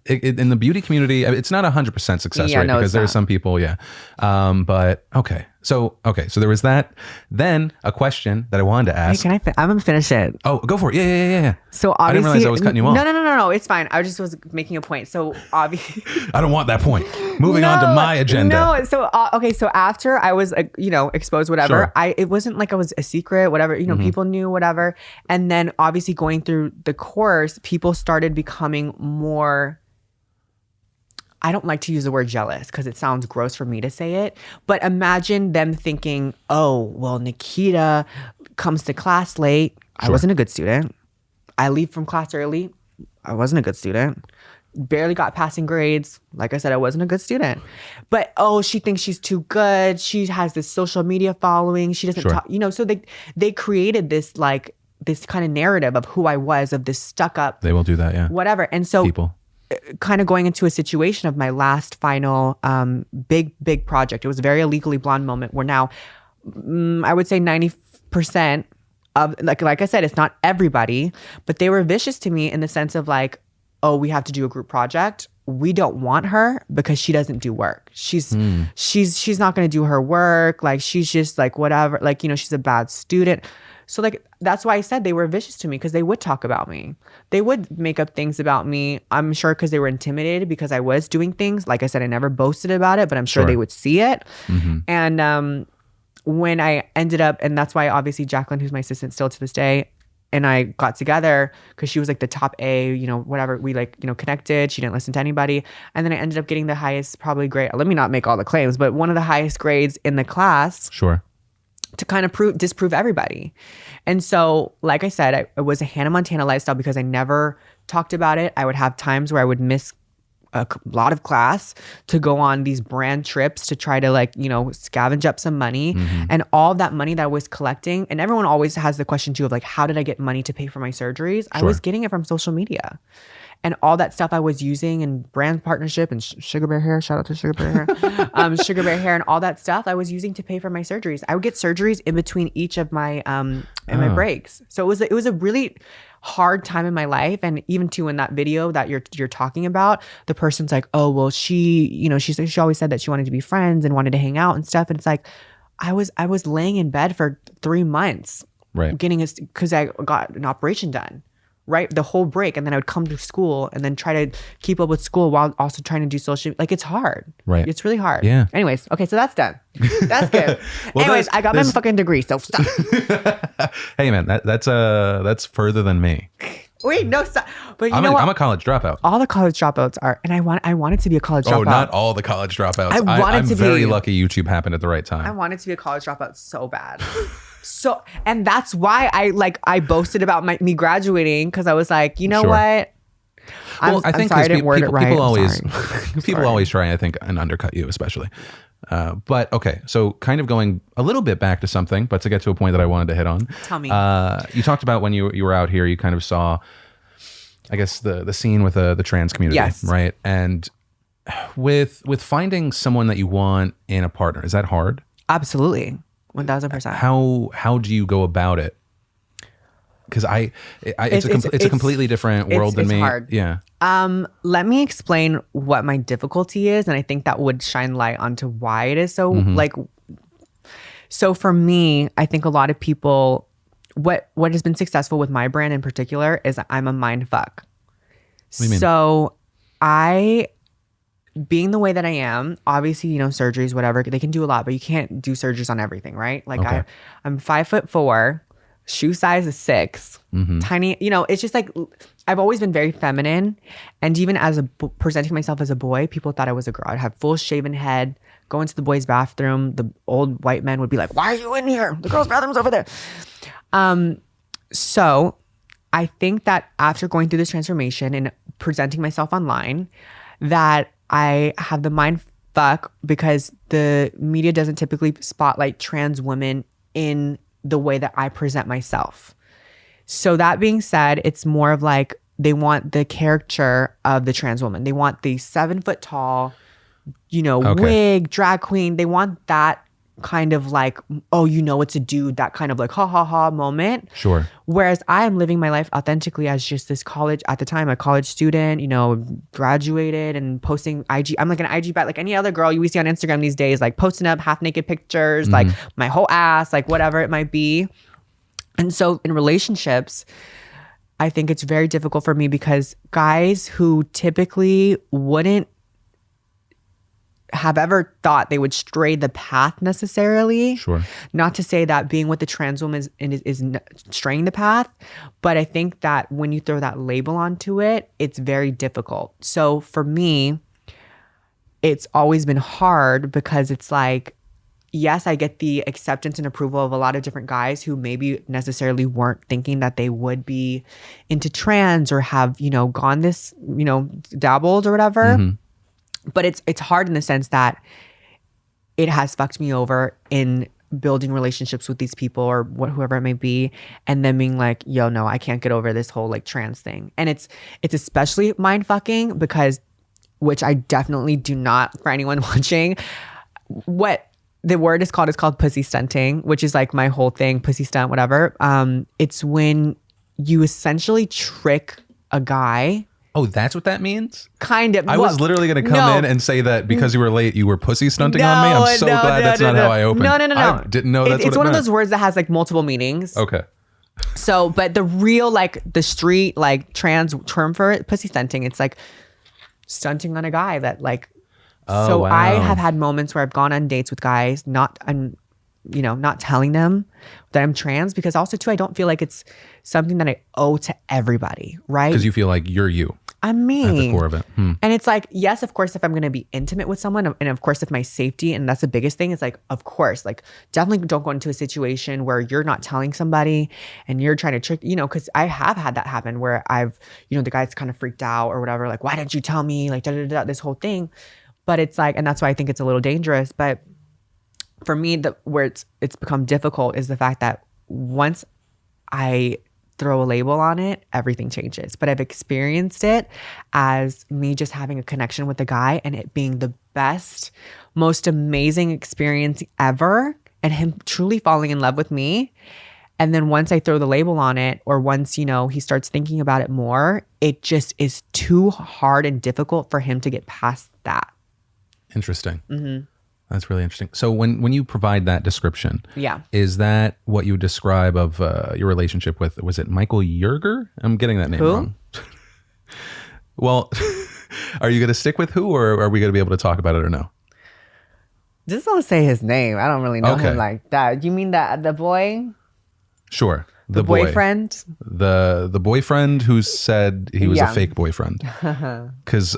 in the beauty community, it's not 100% success rate because there are some people. Yeah, but okay. So, okay. So there was that. Then a question that I wanted to Hey, ask. I'm gonna finish it. Oh, go for it. Yeah. So I obviously, didn't realize I was cutting you off. No. It's fine. I just was making a point. So obviously, I don't want that point. Moving on to my agenda. No. So okay. So after I was exposed, whatever. Sure. It wasn't like I was a secret, whatever. People knew, whatever. And then obviously going through the course, people started becoming more. I don't like to use the word jealous because it sounds gross for me to say it. But imagine them thinking, oh, well, Nikita comes to class late. I wasn't a good student. I leave from class early. I wasn't a good student. Barely got passing grades. Like I said, I wasn't a good student. But, oh, she thinks she's too good. She has this social media following. She doesn't talk, so they created this kind of narrative of who I was, of this stuck up. They will do that, yeah. Whatever. And so people. Kind of going into a situation of my last final big project. It was a very illegally blonde moment where now I would say 90% of like I said, it's not everybody, but they were vicious to me in the sense of like, oh, we have to do a group project. We don't want her because she doesn't do work. She's not going to do her work. Like she's just like whatever. Like, she's a bad student. So like, that's why I said they were vicious to me because they would talk about me. They would make up things about me. I'm sure because they were intimidated because I was doing things. Like I said, I never boasted about it, but I'm sure they would see it. Mm-hmm. And when I ended up, and that's why obviously Jacqueline, who's my assistant still to this day, and I got together because she was like the top A, whatever. We connected. She didn't listen to anybody. And then I ended up getting the highest probably grade. Let me not make all the claims, but one of the highest grades in the class. Sure. To kind of disprove everybody. And so, like I said, it was a Hannah Montana lifestyle because I never talked about it. I would have times where I would miss a lot of class to go on these brand trips to try to scavenge up some money. Mm-hmm. And all that money that I was collecting, and everyone always has the question too of like, how did I get money to pay for my surgeries? Sure. I was getting it from social media. And all that stuff I was using in brand partnership and Sugar Bear Hair, shout out to Sugar Bear Hair, Sugar Bear Hair and all that stuff I was using to pay for my surgeries. I would get surgeries in between each of my my breaks. So it was a really hard time in my life. And even too in that video that you're talking about, the person's like, oh well, she always said that she wanted to be friends and wanted to hang out and stuff. And it's like I was laying in bed for 3 months, right, because I got an operation done. Right, the whole break, and then I would come to school and then try to keep up with school while also trying to do social. Like it's hard, right? It's really hard. Yeah. Anyways, okay, so that's done. That's good. Well, anyways, I got my fucking degree, so stop. Hey man, that's further than me. Wait, no, stop. But you I'm know what? I'm a college dropout. All the college dropouts are, and I wanted to be a college dropout. Oh, not all the college dropouts. I'm very lucky YouTube happened at the right time. I wanted to be a college dropout so bad. So, and that's why I boasted about me graduating because I was like, you know what? I think sorry I didn't word it right. People always try, I think, and undercut you, especially. But okay, so kind of going a little bit back to something, but to get to a point that I wanted to hit on. Tell me. You talked about when you were out here, you kind of saw, I guess, the scene with the trans community, yes, right? And with finding someone that you want in a partner, is that hard? Absolutely. 1000%. How do you go about it? Because it's a completely different world than me. It's hard. Yeah. Let me explain what my difficulty is, and I think that would shine light onto why it is so So for me, I think a lot of people, what has been successful with my brand in particular is I'm a mind fuck. What do you mean? So being the way that I am, obviously, surgeries, whatever, they can do a lot, but you can't do surgeries on everything, right? Like okay. I'm 5'4", shoe size is 6, tiny, it's just like, I've always been very feminine. And even as presenting myself as a boy, people thought I was a girl. I'd have full shaven head, go into the boys' bathroom. The old white men would be like, why are you in here? The girls' bathroom's over there. So I think that after going through this transformation and presenting myself online, that I have the mind fuck because the media doesn't typically spotlight trans women in the way that I present myself. So that being said, it's more of like they want the caricature of the trans woman. They want the 7 foot tall, wig, drag queen. They want that kind of like, oh, you know, it's a dude, that kind of like ha ha ha moment. Sure. Whereas I am living my life authentically as just this college, at the time, a college student, you know, graduated and posting IG. I'm like an IG bat, like any other girl you see on Instagram these days, like posting up half naked pictures, like my whole ass, like whatever it might be. And so in relationships, I think it's very difficult for me because guys who typically wouldn't have ever thought they would stray the path necessarily. Sure. Not to say that being with the trans woman is straying the path, but I think that when you throw that label onto it, it's very difficult. So for me, it's always been hard because it's like, yes, I get the acceptance and approval of a lot of different guys who maybe necessarily weren't thinking that they would be into trans or have, you know, gone this, you know, dabbled or whatever. But it's hard in the sense that it has fucked me over in building relationships with these people or whoever it may be, and then being like, yo, no, I can't get over this whole like trans thing. And it's especially mind fucking because, which I definitely do not, for anyone watching, what the word is called pussy stunting, which is like my whole thing, pussy stunt, whatever. It's when you essentially trick a guy. Oh, that's what that means? Kind of. I was literally going to come in and say that because you were late, you were pussy stunting on me. I'm so glad that's not how I opened. No. I didn't know that's what it meant. It's one of those words that has like multiple meanings. Okay. So, but the real, like the street, like trans term for it, pussy stunting, it's like stunting on a guy that like, Oh, wow. I have had moments where I've gone on dates with guys, not telling them that I'm trans, because also too, I don't feel like it's something that I owe to everybody, right? Because you feel like you're you. I'm me. At the core of it. And it's like, yes, of course, if I'm going to be intimate with someone, and of course, if my safety, and that's the biggest thing, is like, of course, like definitely don't go into a situation where you're not telling somebody and you're trying to trick, you know, because I have had that happen where I've, you know, the guy's kind of freaked out or whatever, like, why didn't you tell me? Like, this whole thing. But it's like, and that's why I think it's a little dangerous. But for me, where it's become difficult is the fact that once I throw a label on it, everything changes. But I've experienced it as me just having a connection with the guy and it being the best, most amazing experience ever, and him truly falling in love with me. And then once I throw the label on it, or once, you know, he starts thinking about it more, it just is too hard and difficult for him to get past that. Interesting. That's really interesting. So when you provide that description, yeah, is that what you would describe of your relationship with, was it Michael Yerger? I'm getting that name wrong. Well, are you going to stick with who, or are we going to be able to talk about it or no? Just don't say his name. I don't really know him like that. You mean the boy? Sure. The boyfriend? The boyfriend who said he was a fake boyfriend. Because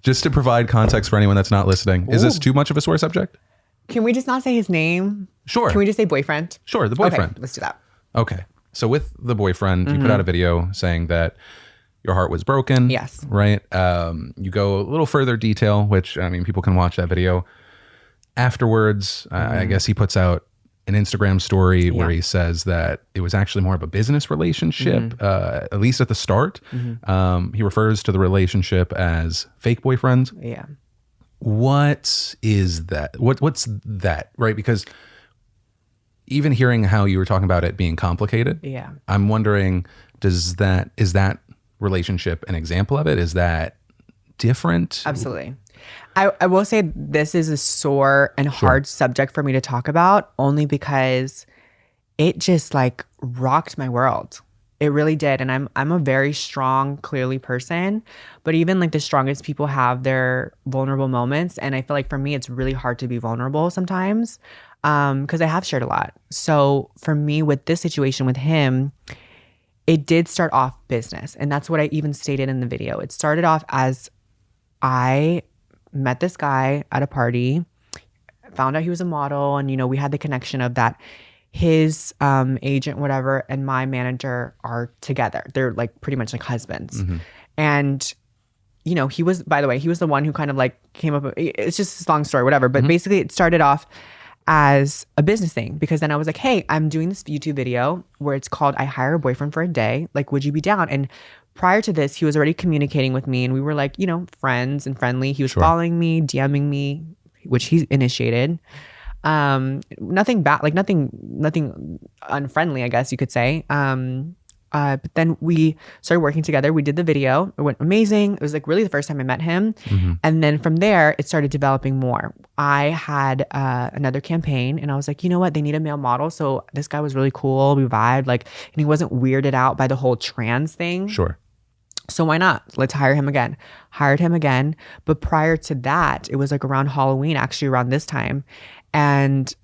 just to provide context for anyone that's not listening, is this too much of a sore subject? Can we just not say his name? Sure. Can we just say boyfriend? Sure, the boyfriend. Okay, let's do that. Okay. So with the boyfriend, you put out a video saying that your heart was broken. Yes. Right? You go a little further detail, which, I mean, people can watch that video. Afterwards, I guess he puts out an Instagram story where he says that it was actually more of a business relationship, at least at the start. He refers to the relationship as fake boyfriends. Yeah. What is that? What's that, right? Because even hearing how you were talking about it being complicated, I'm wondering, is that relationship an example of it? Is that different? Absolutely. I will say this is a sore and hard subject for me to talk about, only because it just like rocked my world. It really did. And I'm a very strong, clearly person, but even like the strongest people have their vulnerable moments. And I feel like for me, it's really hard to be vulnerable sometimes because I have shared a lot. So for me, with this situation with him, it did start off business. And that's what I even stated in the video. It started off as I met this guy at a party, found out he was a model, and, you know, we had the connection of that. His agent, whatever, and my manager are together. They're like pretty much like husbands. And, you know, he was, by the way, he was the one who kind of like came up, it's just this long story, whatever. But basically it started off as a business thing, because then I was like, hey, I'm doing this YouTube video where it's called I Hire a Boyfriend for a Day. Like, would you be down? And prior to this, he was already communicating with me, and we were like, you know, friends and friendly. He was following me, DMing me, which he initiated. Nothing bad, like nothing unfriendly, I guess you could say. But then we started working together. We did the video. It went amazing. It was like really the first time I met him. And then from there, it started developing more. I had another campaign and I was like, you know what? They need a male model. So this guy was really cool. We vibed, like, and he wasn't weirded out by the whole trans thing. Sure. So why not? Let's hire him again. Hired him again. But prior to that, it was like around Halloween, actually around this time. And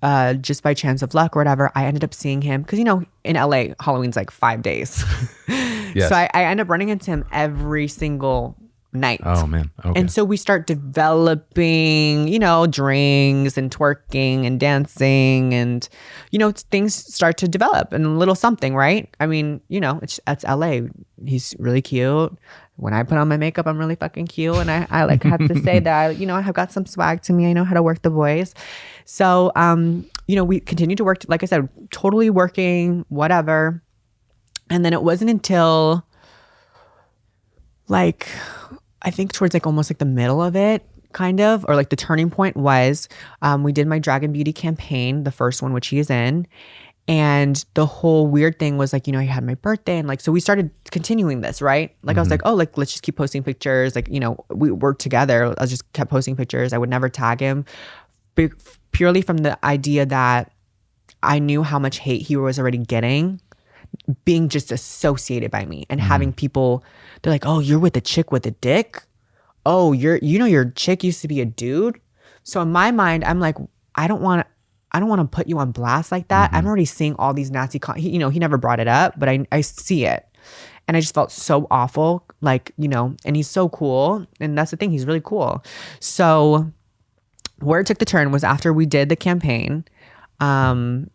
just by chance of luck or whatever, I ended up seeing him because, you know, in LA, Halloween's like 5 days. Yes. So I end up running into him every single night. Oh, man. Okay. And so we start developing, you know, drinks and twerking and dancing and, you know, things start to develop and a little something, right? I mean, you know, that's LA. He's really cute. When I put on my makeup, I'm really fucking cute. And I like have to say that, you know, I have got some swag to me. I know how to work the boys. So, you know, we continued to work, like I said, totally working, whatever. And then it wasn't until like, I think towards like almost like the middle of it, kind of, or like the turning point was, we did my Dragon Beauty campaign, the first one, which he is in. And the whole weird thing was like, you know, he had my birthday and like, so we started continuing this, right? Like I was like, oh, like, let's just keep posting pictures. Like, you know, we worked together. I just kept posting pictures. I would never tag him purely from the idea that I knew how much hate he was already getting being just associated by me and having people, they're like, oh, you're with a chick with a dick. Oh, you know, your chick used to be a dude. So in my mind, I'm like, I don't want to put you on blast like that. I'm already seeing all these nasty, you know, he never brought it up, but I see it. And I just felt so awful, like, you know, and he's so cool. And that's the thing, he's really cool. So where it took the turn was after we did the campaign, and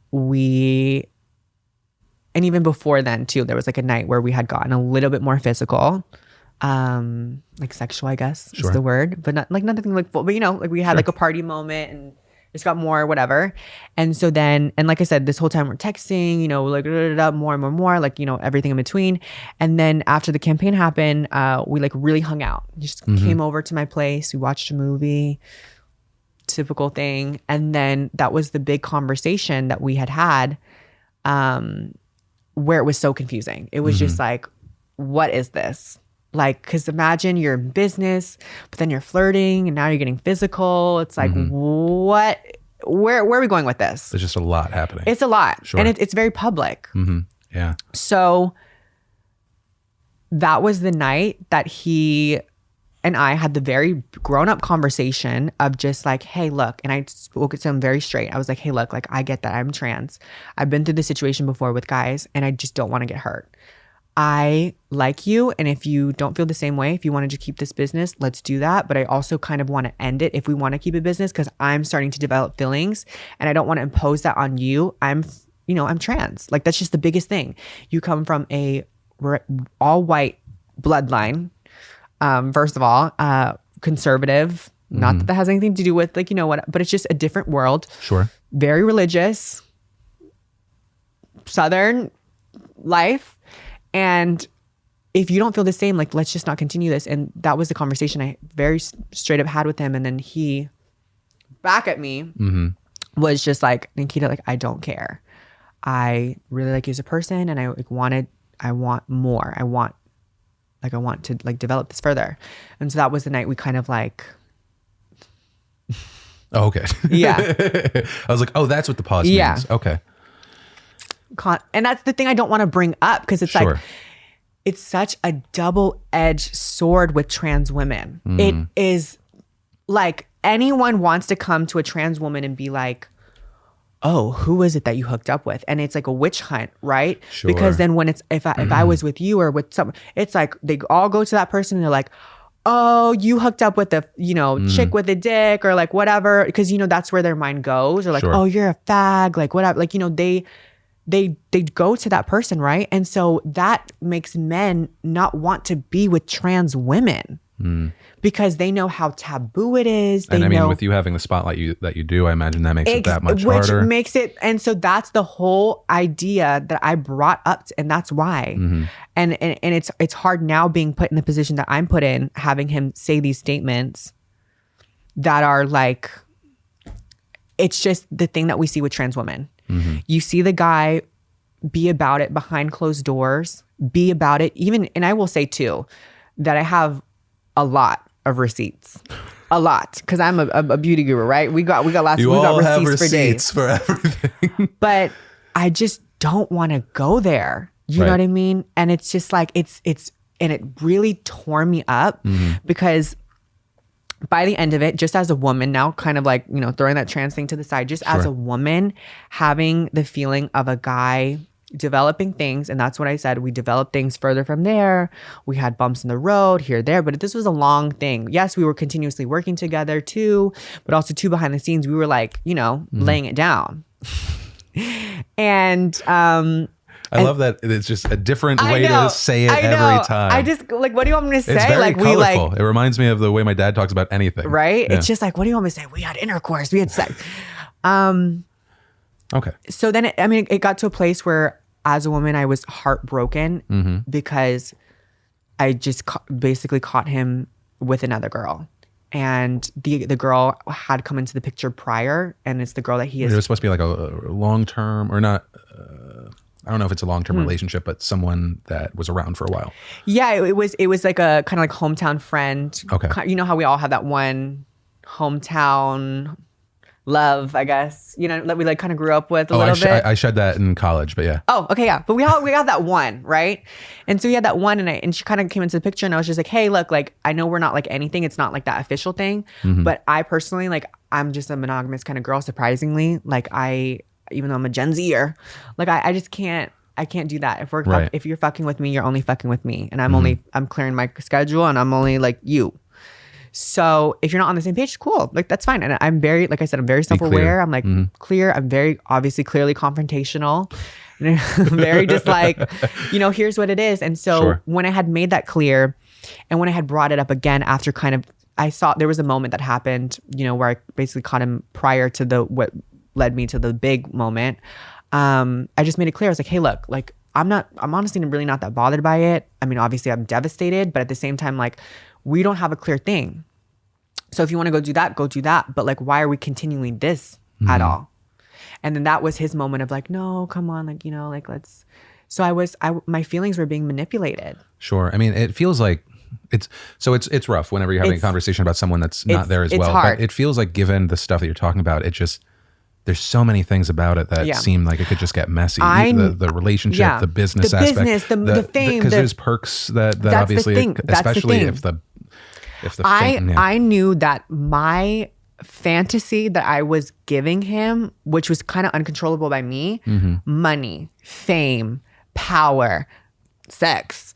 even before then too, there was like a night where we had gotten a little bit more physical, like sexual, I guess is the word, but not like nothing like, but you know, like we had like a party moment and just got more whatever. And so then, and like I said, this whole time we're texting, you know, like more and more, like, you know, everything in between. And then after the campaign happened, we like really hung out. He just came over to my place. We watched a movie, typical thing. And then that was the big conversation that we had, where it was so confusing. It was just like, what is this? Like, because imagine you're in business, but then you're flirting and now you're getting physical. It's like, what? Where are we going with this? There's just a lot happening. It's a lot. Sure. And it's very public. Yeah. So that was the night that he and I had the very grown-up conversation of just like, hey, look, and I spoke to him very straight. I was like, hey, look, like, I get that I'm trans. I've been through this situation before with guys and I just don't want to get hurt. I like you. And if you don't feel the same way, if you want to just keep this business, let's do that. But I also kind of want to end it if we want to keep a business because I'm starting to develop feelings and I don't want to impose that on you. I'm trans. Like, that's just the biggest thing. You come from a all white bloodline. First of all, conservative, not that that has anything to do with like, you know what, but it's just a different world. Sure. Very religious, Southern life. And if you don't feel the same, like, let's just not continue this. And that was the conversation I very straight up had with him. And then he back at me was just like, Nikita, like, I don't care. I really like you as a person. And I want more. I want to like develop this further. And so that was the night we kind of like. Oh, okay. Yeah. I was like, oh, that's what the pause means. Okay. And that's the thing I don't want to bring up because it's like, it's such a double-edged sword with trans women. It is like anyone wants to come to a trans woman and be like, oh, who is it that you hooked up with? And it's like a witch hunt, right? Sure. Because then when it's, if I was with you or with someone, it's like, they all go to that person and they're like, oh, you hooked up with the, you know, chick with a dick or like whatever. Because, you know, that's where their mind goes. Or like, oh, you're a fag, like whatever. Like, you know, they go to that person, right? And so that makes men not want to be with trans women because they know how taboo it is. And I mean, with you having the spotlight that you do, I imagine that makes it that much harder. Which makes it, and so that's the whole idea that I brought up, and that's why. And it's hard now being put in the position that I'm put in, having him say these statements that are like, it's just the thing that we see with trans women. You see the guy be about it behind closed doors, be about it even, and I will say too, that I have a lot of receipts. A lot, because I'm a beauty guru, right? We got lots. You we got all have receipts for days. for everything. But I just don't want to go there. You know what I mean? And it's just like it's and it really tore me up because by the end of it, just as a woman now, kind of like, you know, throwing that trans thing to the side, just as a woman, having the feeling of a guy developing things, and that's what I said, we developed things further from there. We had bumps in the road here, there, but this was a long thing. Yes, we were continuously working together too, but also too behind the scenes, we were like, you know, laying it down. And I love that it's just a different way to say it every time. I just like, what do you want me to say? It's very like colorful. we like, it reminds me of the way my dad talks about anything. Right? Yeah. It's just like, what do you want me to say? We had intercourse, we had sex. Okay. So then, it got to a place where as a woman, I was heartbroken because I just basically caught him with another girl. And the girl had come into the picture prior, and it's the girl that he is. It was supposed to be like a long-term, or not, I don't know if it's a long-term relationship, but someone that was around for a while. Yeah, it was like a kind of like hometown friend. Okay. You know how we all have that one hometown love, I guess, you know, that we like kind of grew up with a little bit. I shed that in college, but yeah. Oh, okay, yeah. But we got that one, right? And so we had that one, and she kind of came into the picture, and I was just like, hey, look, like, I know we're not like anything. It's not like that official thing. But I personally, like, I'm just a monogamous kind of girl, surprisingly. Like, even though I'm a Gen Zer, like, I just can't. I can't do that. If you're fucking with me, you're only fucking with me. And I'm clearing my schedule, and I'm only like you. So if you're not on the same page, cool. Like, that's fine. And I'm very, like I said, I'm very self-aware. I'm like clear. I'm very obviously clearly confrontational. And I'm very just like, you know, here's what it is. And so when I had made that clear, and when I had brought it up again after kind of, I saw there was a moment that happened, you know, where I basically caught him prior to what led me to the big moment. I just made it clear. I was like, hey, look, like, I'm honestly really not that bothered by it. I mean, obviously I'm devastated, but at the same time, like, we don't have a clear thing. So if you want to go do that, go do that. But like, why are we continuing this at all? And then that was his moment of like, no, come on. Like, you know, like, let's. So my feelings were being manipulated. Sure. I mean, it feels like it's rough whenever you're having a conversation about someone that's not there as well. It's hard. But it feels like, given the stuff that you're talking about, there's so many things about it that seem like it could just get messy. The relationship, the business aspect, the fame, because there's perks that obviously, especially if the I knew that my fantasy that I was giving him, which was kind of uncontrollable by me, money, fame, power, sex,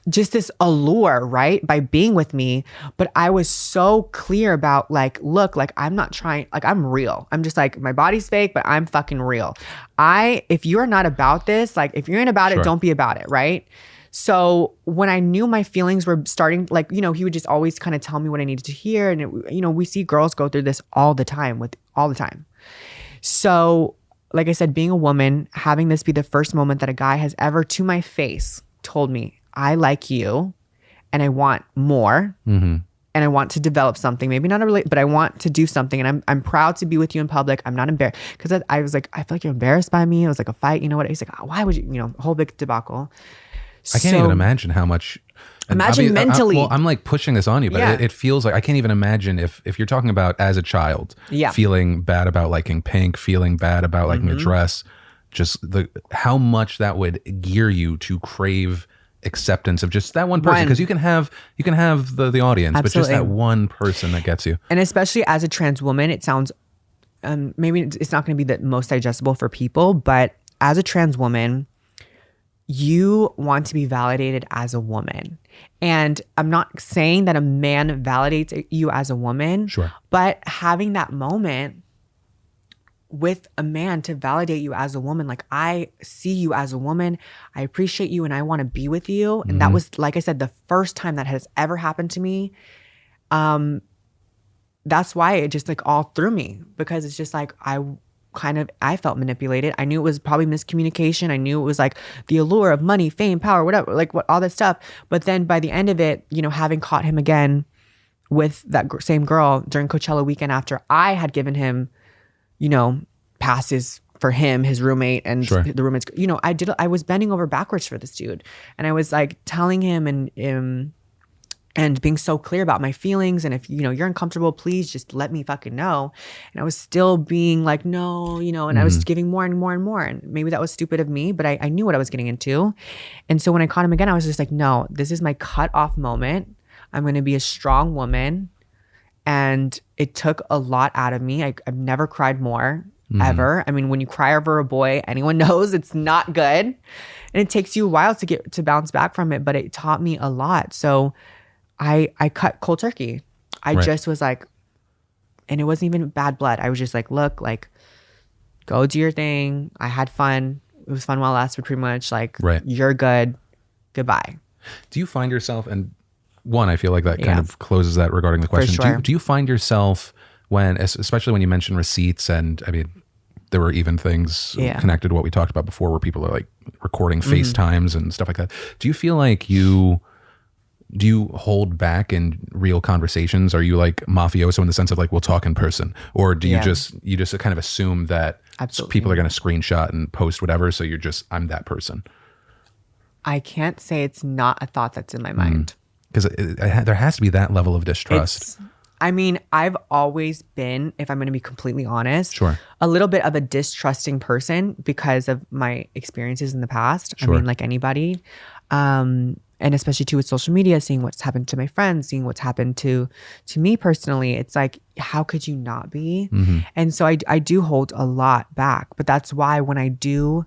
just this allure, right? By being with me. But I was so clear about like, look, like, I'm not trying, like, I'm real. I'm just like, my body's fake, but I'm fucking real. If you're not about this, like, if you're in about it, don't be about it, right? So when I knew my feelings were starting, like, you know, he would just always kind of tell me what I needed to hear. And, you know, we see girls go through this all the time. So, like I said, being a woman, having this be the first moment that a guy has ever to my face told me, I like you and I want more. And I want to develop something, maybe not a relate, but I want to do something. And I'm proud to be with you in public. I'm not embarrassed. Because I was like, I feel like you're embarrassed by me. It was like a fight. You know what? He's like, oh, why would you, you know, a whole big debacle. I can't even imagine how much. Imagine mentally. I'm like pushing this on you, but it feels like I can't even imagine if you're talking about as a child, feeling bad about liking pink, feeling bad about liking a dress, just how much that would gear you to crave acceptance of just that one person. Because you can have the audience, but just that one person that gets you. And especially as a trans woman, it sounds maybe it's not going to be the most digestible for people, but as a trans woman, you want to be validated as a woman. And I'm not saying that a man validates you as a woman, but having that moment with a man to validate you as a woman, like, I see you as a woman, I appreciate you, and I want to be with you. And that was, like I said, the first time that has ever happened to me. That's why it just like all threw me, because it's just like, I felt manipulated. I knew it was probably miscommunication. I knew it was like the allure of money, fame, power, whatever, like all that stuff. But then by the end of it, you know, having caught him again with that same girl during Coachella weekend after I had given him, passes for him, his roommate, and the roommates. I was bending over backwards for this dude, and I was like telling him and being so clear about my feelings. And if you're uncomfortable, please just let me fucking know. And I was still being like, no, and I was giving more and more and more. And maybe that was stupid of me, but I knew what I was getting into. And so when I caught him again, I was just like, no, this is my cut off moment. I'm going to be a strong woman. And it took a lot out of me. I've never cried more. Ever. I mean, when you cry over a boy, anyone knows it's not good. And it takes you a while to bounce back from it, but it taught me a lot. So I cut cold turkey. I just was like, and it wasn't even bad blood. I was just like, look, like, go do your thing. I had fun. It was fun while it lasted, pretty much. Like, you're good. Goodbye. Do you find yourself, and one, I feel like that kind of closes that regarding the question. For sure. Do you find yourself especially when you mention receipts, and I mean, there were even things connected to what we talked about before where people are like recording FaceTimes and stuff like that. Do you feel like do you hold back in real conversations? Are you like mafioso in the sense of like, we'll talk in person? Or do you just kind of assume that people are going to screenshot and post whatever, so you're just, I'm that person? I can't say it's not a thought that's in my mind. Because there has to be that level of distrust. I've always been, if I'm going to be completely honest, Sure. a little bit of a distrusting person because of my experiences in the past. Sure. I mean, like anybody. And especially too with social media, seeing what's happened to my friends, seeing what's happened to me personally, it's like, how could you not be? Mm-hmm. And so I do hold a lot back, but that's why when I do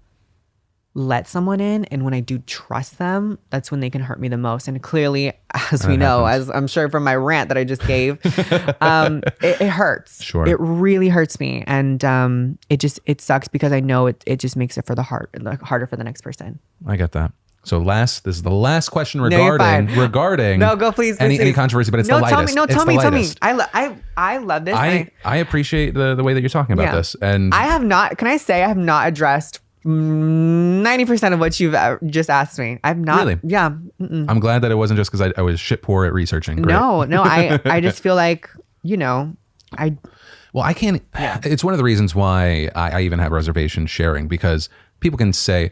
let someone in and when I do trust them, that's when they can hurt me the most. And clearly, as we know, as I'm sure from my rant that I just gave, it hurts. Sure. It really hurts me. And it sucks because I know it just makes it harder for the next person. I get that. So this is the last question regarding no, go please. Any controversy, but it's the lightest. Tell me. I love this. I appreciate the way that you're talking about this. And I have not addressed 90% of what you've just asked me. I've not. Really? Yeah. I'm glad that it wasn't just because I was shit poor at researching. Great. No, I just feel like, Well, I can't. Yeah. It's one of the reasons why I even have reservations sharing, because people can say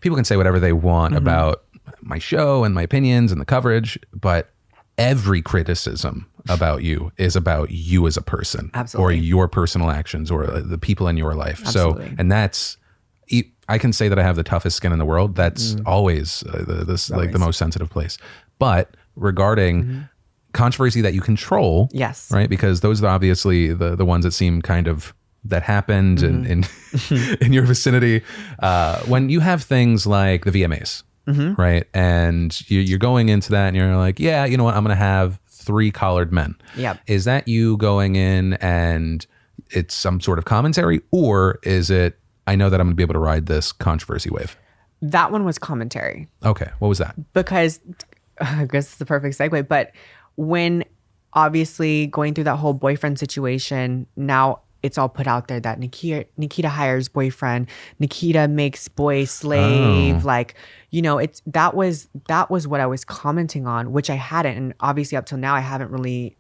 whatever they want about my show and my opinions and the coverage, but every criticism about you is about you as a person. Absolutely. Or your personal actions or the people in your life. Absolutely. So, and I can say that I have the toughest skin in the world. That's always like the most sensitive place. But regarding controversy that you control, yes, right? Because those are obviously the ones that seem kind of that happened in your vicinity. When you have things like the VMAs, right? And you're going into that and you're like, yeah, you know what? I'm going to have 3 collared men. Yep. Is that you going in and it's some sort of commentary, or is it, I know that I'm going to be able to ride this controversy wave? That one was commentary. Okay. What was that? Because I guess it's the perfect segue. But when obviously going through that whole boyfriend situation, now it's all put out there that Nikita hires boyfriend, Nikita makes boy slave. Like, that was what I was commenting on, which I hadn't. And obviously up till now, I haven't really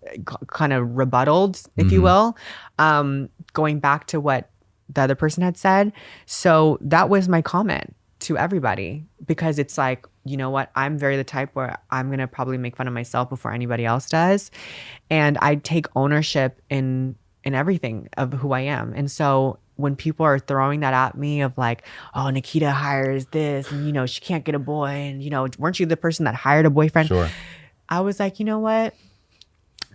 kind of rebutted, if you will, going back to what the other person had said. So that was my comment to everybody, because it's like, you know what? I'm very the type where I'm going to probably make fun of myself before anybody else does. And I take ownership in everything of who I am. And so when people are throwing that at me of like, oh, Nikita hires this and, she can't get a boy. And, weren't you the person that hired a boyfriend? Sure. I was like, you know what?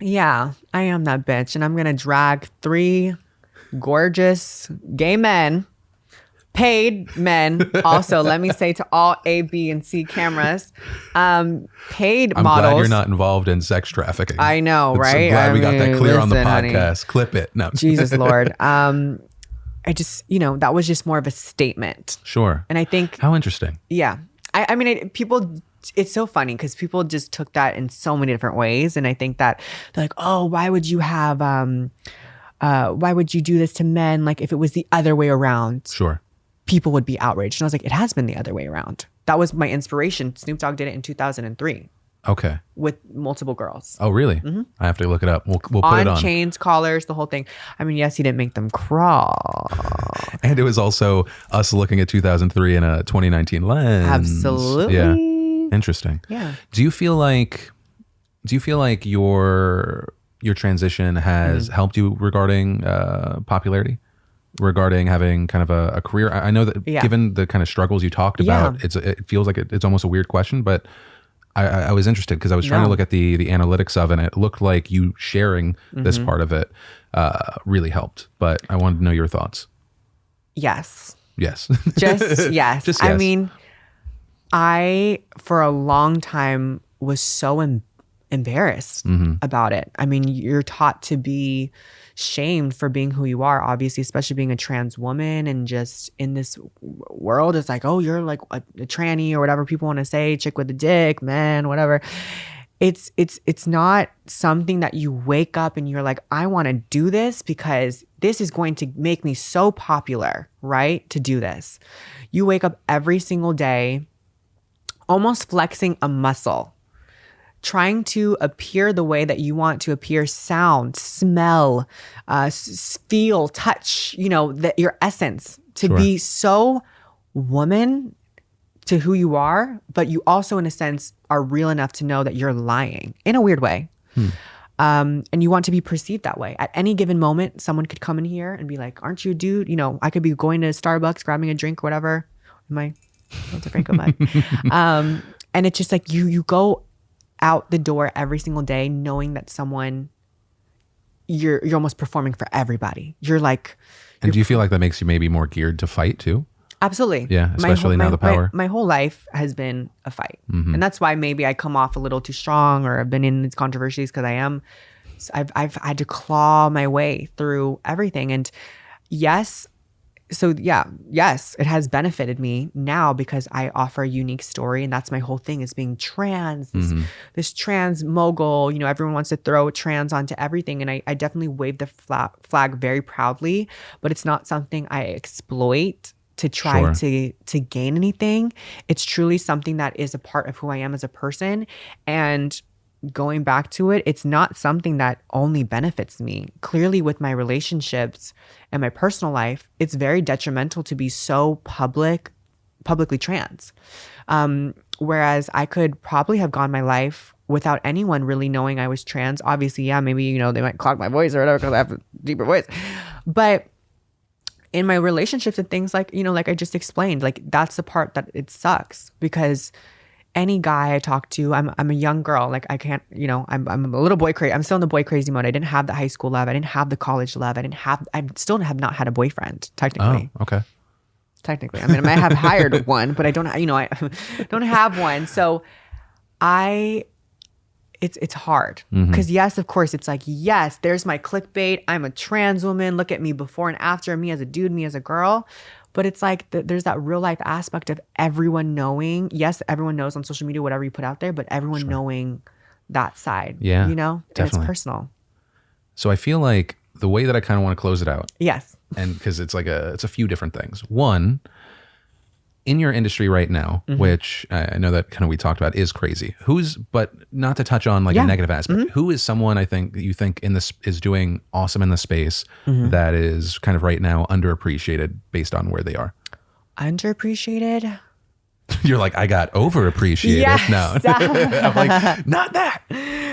Yeah, I am that bitch. And I'm going to drag 3 gorgeous gay men, paid men. Also, let me say to all A, B, and C cameras, paid models. I'm glad you're not involved in sex trafficking. I know, right? I'm glad we got that clear on the podcast. Honey, clip it. No. Jesus Lord. I just, that was just more of a statement. Sure. And I think, how interesting. Yeah. I mean, it's so funny because people just took that in so many different ways. And I think that they're like, oh, why would you do this to men? Like if it was the other way around, sure, people would be outraged. And I was like, it has been the other way around. That was my inspiration. Snoop Dogg did it in 2003. Okay. with multiple girls. Oh, really? I have to look it up. We'll put it on. Chains, collars, the whole thing. I mean, yes, he didn't make them crawl. And it was also us looking at 2003 in a 2019 lens. Absolutely. Yeah. Interesting. Yeah. Do you feel like your transition has helped you regarding popularity? Regarding having kind of a career? I know that given the kind of struggles you talked about, it feels like it's almost a weird question, but I was interested because I was trying to look at the analytics of it, and it looked like you sharing this part of it really helped. But I wanted to know your thoughts. Yes. Yes. Just yes. Just I yes. mean, I for a long time was so embarrassed about it. I mean, you're taught to be shamed for being who you are, obviously, especially being a trans woman, and just in this world, it's like, oh, you're like a tranny or whatever people want to say, chick with a dick, man, whatever. It's not something that you wake up and you're like, I want to do this because this is going to make me so popular, right? To do this. You wake up every single day almost flexing a muscle, trying to appear the way that you want to appear, sound, smell, feel, touch, your essence, to be so woman to who you are, but you also, in a sense, are real enough to know that you're lying in a weird way. And you want to be perceived that way. At any given moment, someone could come in here and be like, aren't you a dude? I could be going to Starbucks, grabbing a drink or whatever. My DeFranco mug. And it's just like you go out the door every single day knowing that you're almost performing for everybody. You're like... And do you feel like that makes you maybe more geared to fight too? Absolutely. Yeah, especially now the power. My whole life has been a fight. And that's why maybe I come off a little too strong, or I've been in these controversies, because I've had to claw my way through everything. And yes, it has benefited me now because I offer a unique story, and that's my whole thing, is being trans, this trans mogul. Everyone wants to throw trans onto everything, and I definitely wave the flag very proudly, but it's not something I exploit to try to gain anything. It's truly something that is a part of who I am as a person. And going back to it, it's not something that only benefits me. Clearly, with my relationships and my personal life, it's very detrimental to be so publicly trans. Whereas I could probably have gone my life without anyone really knowing I was trans. Obviously, maybe, they might clog my voice or whatever because I have a deeper voice. But in my relationships and things like, like I just explained, like that's the part that it sucks, because any guy I talk to, I'm a young girl. Like I can't, I'm a little boy crazy. I'm still in the boy crazy mode. I didn't have the high school love. I didn't have the college love. I still have not had a boyfriend, technically. Oh, okay. Technically. I mean, I might have hired one, but I don't, I don't have one. So it's hard, because yes, of course, it's like, yes, there's my clickbait. I'm a trans woman. Look at me before and after, me as a dude, me as a girl. But it's like there's that real life aspect of everyone knowing. Yes, everyone knows on social media whatever you put out there, but everyone knowing that side. Yeah, and it's personal. So I feel like the way that I kind of want to close it out. Yes. And because it's a few different things. One, in your industry right now, which I know that kind of we talked about is crazy. But not to touch on like a negative aspect, who is someone you think in this is doing awesome in the space that is kind of right now underappreciated based on where they are? Underappreciated? You're like, I got overappreciated. Yes. No. I'm like, not that.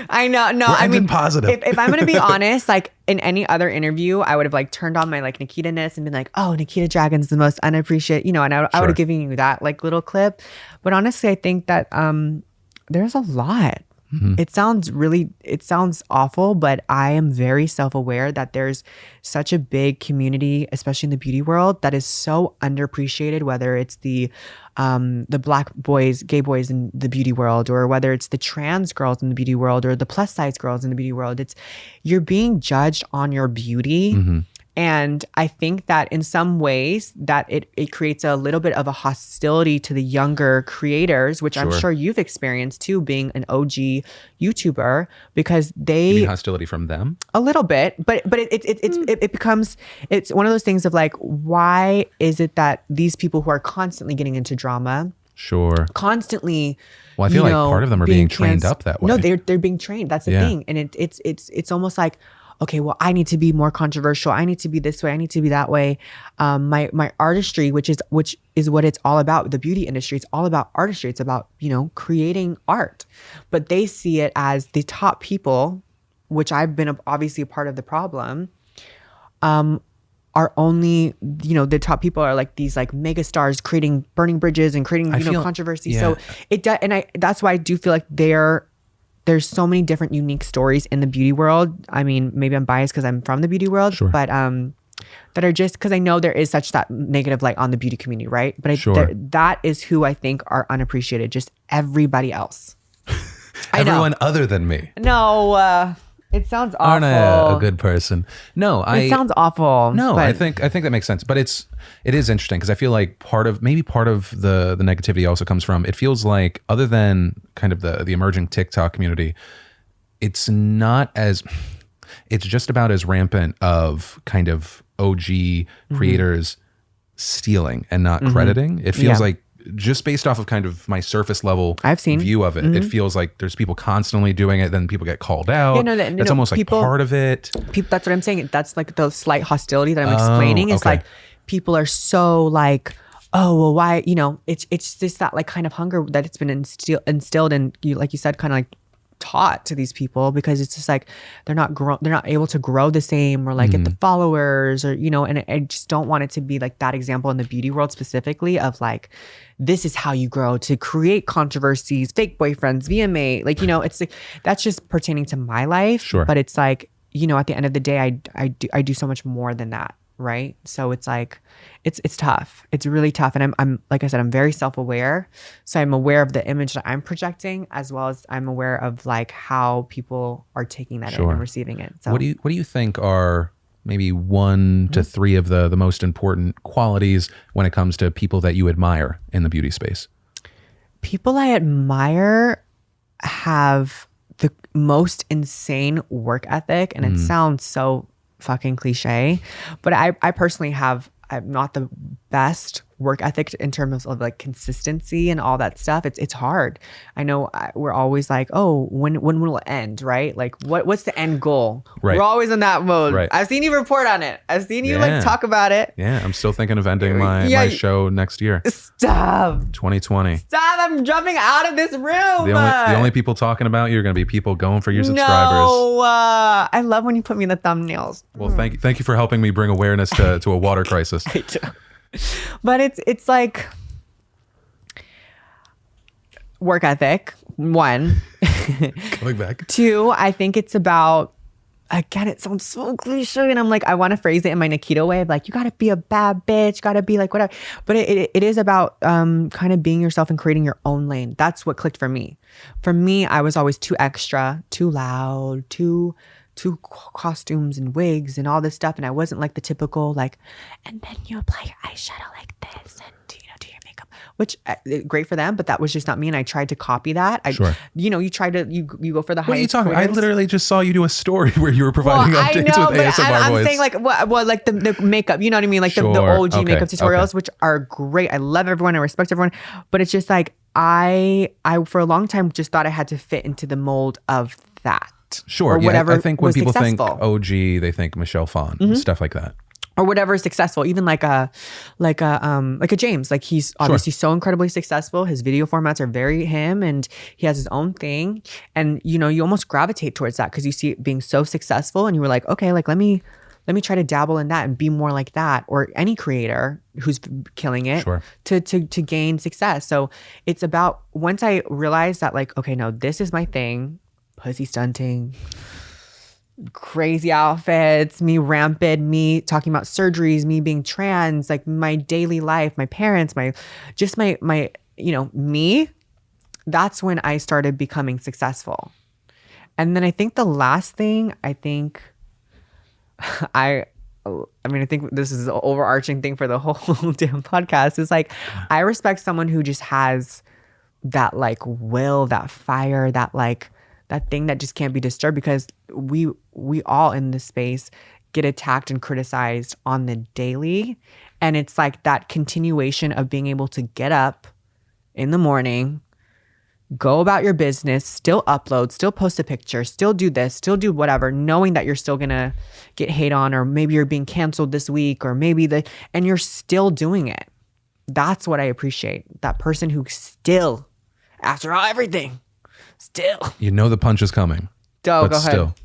I know. No, I mean, positive. If I'm going to be honest, like in any other interview, I would have like turned on my like Nikita-ness and been like, oh, Nikita Dragun's the most unappreciated, and I would have given you that like little clip. But honestly, I think that there's a lot. It sounds awful, but I am very self-aware that there's such a big community, especially in the beauty world, that is so underappreciated, whether it's the Black boys, gay boys in the beauty world, or whether it's the trans girls in the beauty world, or the plus size girls in the beauty world. You're being judged on your beauty. And I think that in some ways that it creates a little bit of a hostility to the younger creators, which I'm sure you've experienced too, being an OG YouTuber, because You mean hostility from them? A little bit, but it becomes, it's one of those things of like, why is it that these people who are constantly getting into drama Sure. constantly. Well, I feel like part of them are being trained up that way. No, they're being trained. That's the thing. And it's almost like, okay, well, I need to be more controversial. I need to be this way. I need to be that way. My artistry, which is what it's all about. The beauty industry, it's all about artistry. It's about, creating art. But they see it as the top people, which I've been obviously a part of the problem, are only, the top people are like these like mega stars creating burning bridges and creating, controversy. Yeah. So it does. And that's why I do feel like there's so many different unique stories in the beauty world. I mean, maybe I'm biased because I'm from the beauty world, Sure. but that are just because I know there is such that negative light on the beauty community, right? But Sure. that is who I think are unappreciated. Just everybody else. Everyone other than me. No, it sounds awful. Aren't I a good person? No, It sounds awful. No, but I think that makes sense. But it is interesting because I feel like part of the negativity also comes from, it feels like, other than kind of the emerging TikTok community, it's just about as rampant of kind of OG creators stealing and not crediting. It feels like, just based off of kind of my surface level I've seen view of it, it feels like there's people constantly doing it, then people get called out. It's almost like part of it. That's what I'm saying. That's like the slight hostility that I'm explaining. It's like people are so like, oh, well, why? It's just that like kind of hunger that it's been instilled and like you said, kind of like taught to these people, because it's just like they're not able to grow the same or like get the followers or and I just don't want it to be like that example in the beauty world specifically of like, this is how you grow to create controversies, fake boyfriends, VMA, like it's like that's just pertaining to my life. Sure. But it's like at the end of the day I do so much more than that, right? So it's like it's tough. It's really tough. And I'm like I said, I'm very self-aware. So I'm aware of the image that I'm projecting, as well as I'm aware of like how people are taking that in and receiving it. So what do you think are maybe 1 to 3 of the most important qualities when it comes to people that you admire in the beauty space? People I admire have the most insane work ethic, and it sounds so fucking cliche, but I personally I'm not the best work ethic in terms of like consistency and all that stuff. It's hard. I know we're always like, oh, when will it end, right? Like what's the end goal? Right. We're always in that mode. Right. I've seen you report on it. I've seen you like talk about it. Yeah, I'm still thinking of ending my show next year. Stop. 2020. Stop. I'm jumping out of this room. The only people talking about you are going to be people going for your subscribers. No, I love when you put me in the thumbnails. Well, thank you for helping me bring awareness to a water crisis. I do. But it's like work ethic, 1. Coming back. 2, I think it's about, again, it sounds so cliche, and I'm like, I want to phrase it in my Nikita way of like, you got to be a bad bitch, got to be like whatever. But it is about kind of being yourself and creating your own lane. That's what clicked for me. For me, I was always too extra, too loud, too costumes and wigs and all this stuff, and I wasn't like the typical like, and then you apply your eyeshadow like this and do your makeup, which great for them, but that was just not me, and I tried to copy that. You try to you go for the highest. What are you talking about? I literally just saw you do a story where you were providing updates with ASMR I'm voice. saying like like the makeup, you know what I mean, like the OG makeup tutorials, which are great. I love everyone, I respect everyone, but it's just like I for a long time just thought I had to fit into the mold of that. Sure. Or whatever. I think when people successful. think OG, they think Michelle Phan, stuff like that. Or whatever is successful. Even like a James. Like he's obviously so incredibly successful. His video formats are very him, and he has his own thing. And you almost gravitate towards that because you see it being so successful, and you were like, okay, like let me try to dabble in that and be more like that. Or any creator who's killing it to gain success. So it's about, once I realized that like, okay, no, this is my thing. Pussy stunting, crazy outfits, me rampant, me talking about surgeries, me being trans, like my daily life, my parents, my me. That's when I started becoming successful. And then I think the last thing, I think this is an overarching thing for the whole damn podcast, is like, I respect someone who just has that like will, that fire, that like, that thing that just can't be disturbed, because we all in this space get attacked and criticized on the daily. And it's like that continuation of being able to get up in the morning, go about your business, still upload, still post a picture, still do this, still do whatever, knowing that you're still gonna get hate on, or maybe you're being canceled this week, or and you're still doing it. That's what I appreciate. That person who still, after all, everything, still. You know the punch is coming. Go ahead. Still.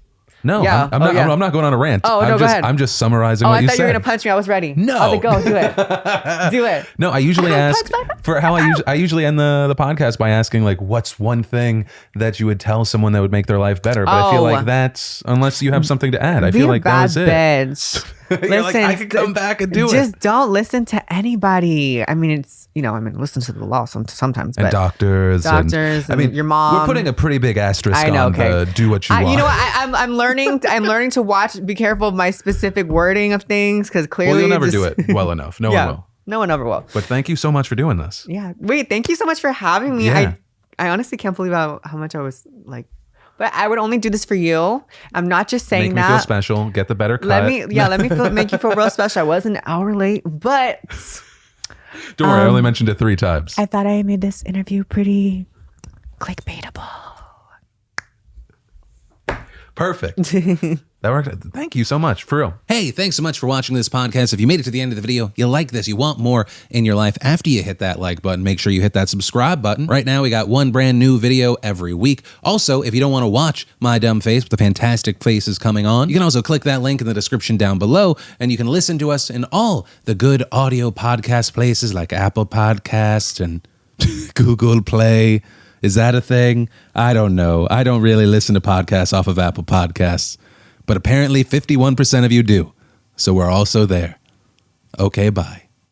No, Yeah. I'm not going on a rant. Oh, no, go ahead. I'm just summarizing what I you thought said. you were gonna punch me. I was ready. No. Oh, then go do it. Do it. No, I usually ask for how I usually end the podcast by asking like, what's one thing that you would tell someone that would make their life better? But I feel like that's, unless you have something to add, I feel like that was it. Bitch. You're like, I could come back and do it. Just don't listen to anybody. I mean, it's, listen to the law sometimes. And But doctors. and your mom. We're putting a pretty big asterisk I know, on the do what you want. You know what? I'm learning. I'm learning to be careful of my specific wording of things, because clearly Well, you'll never do it well enough. No one will. No one ever will. But thank you so much for doing this. Yeah. Wait, thank you so much for having me. Yeah. I honestly can't believe how much I was like, but I would only do this for you. I'm not just saying Make me feel special. Get the better cut. Let me make you feel real special. I was an hour late, but Don't worry, I only mentioned it 3 times. I thought I made this interview pretty clickbaitable. Perfect. That worked. Thank you so much, for real. Hey, thanks so much for watching this podcast. If you made it to the end of the video, you like this, you want more in your life, after you hit that like button, make sure you hit that subscribe button. Right now, we got one brand new video every week. Also, if you don't want to watch my dumb face with the fantastic faces coming on, you can also click that link in the description down below, and you can listen to us in all the good audio podcast places like Apple Podcasts and Google Play. Is that a thing? I don't know. I don't really listen to podcasts off of Apple Podcasts. But apparently 51% of you do. So we're also there. Okay, bye.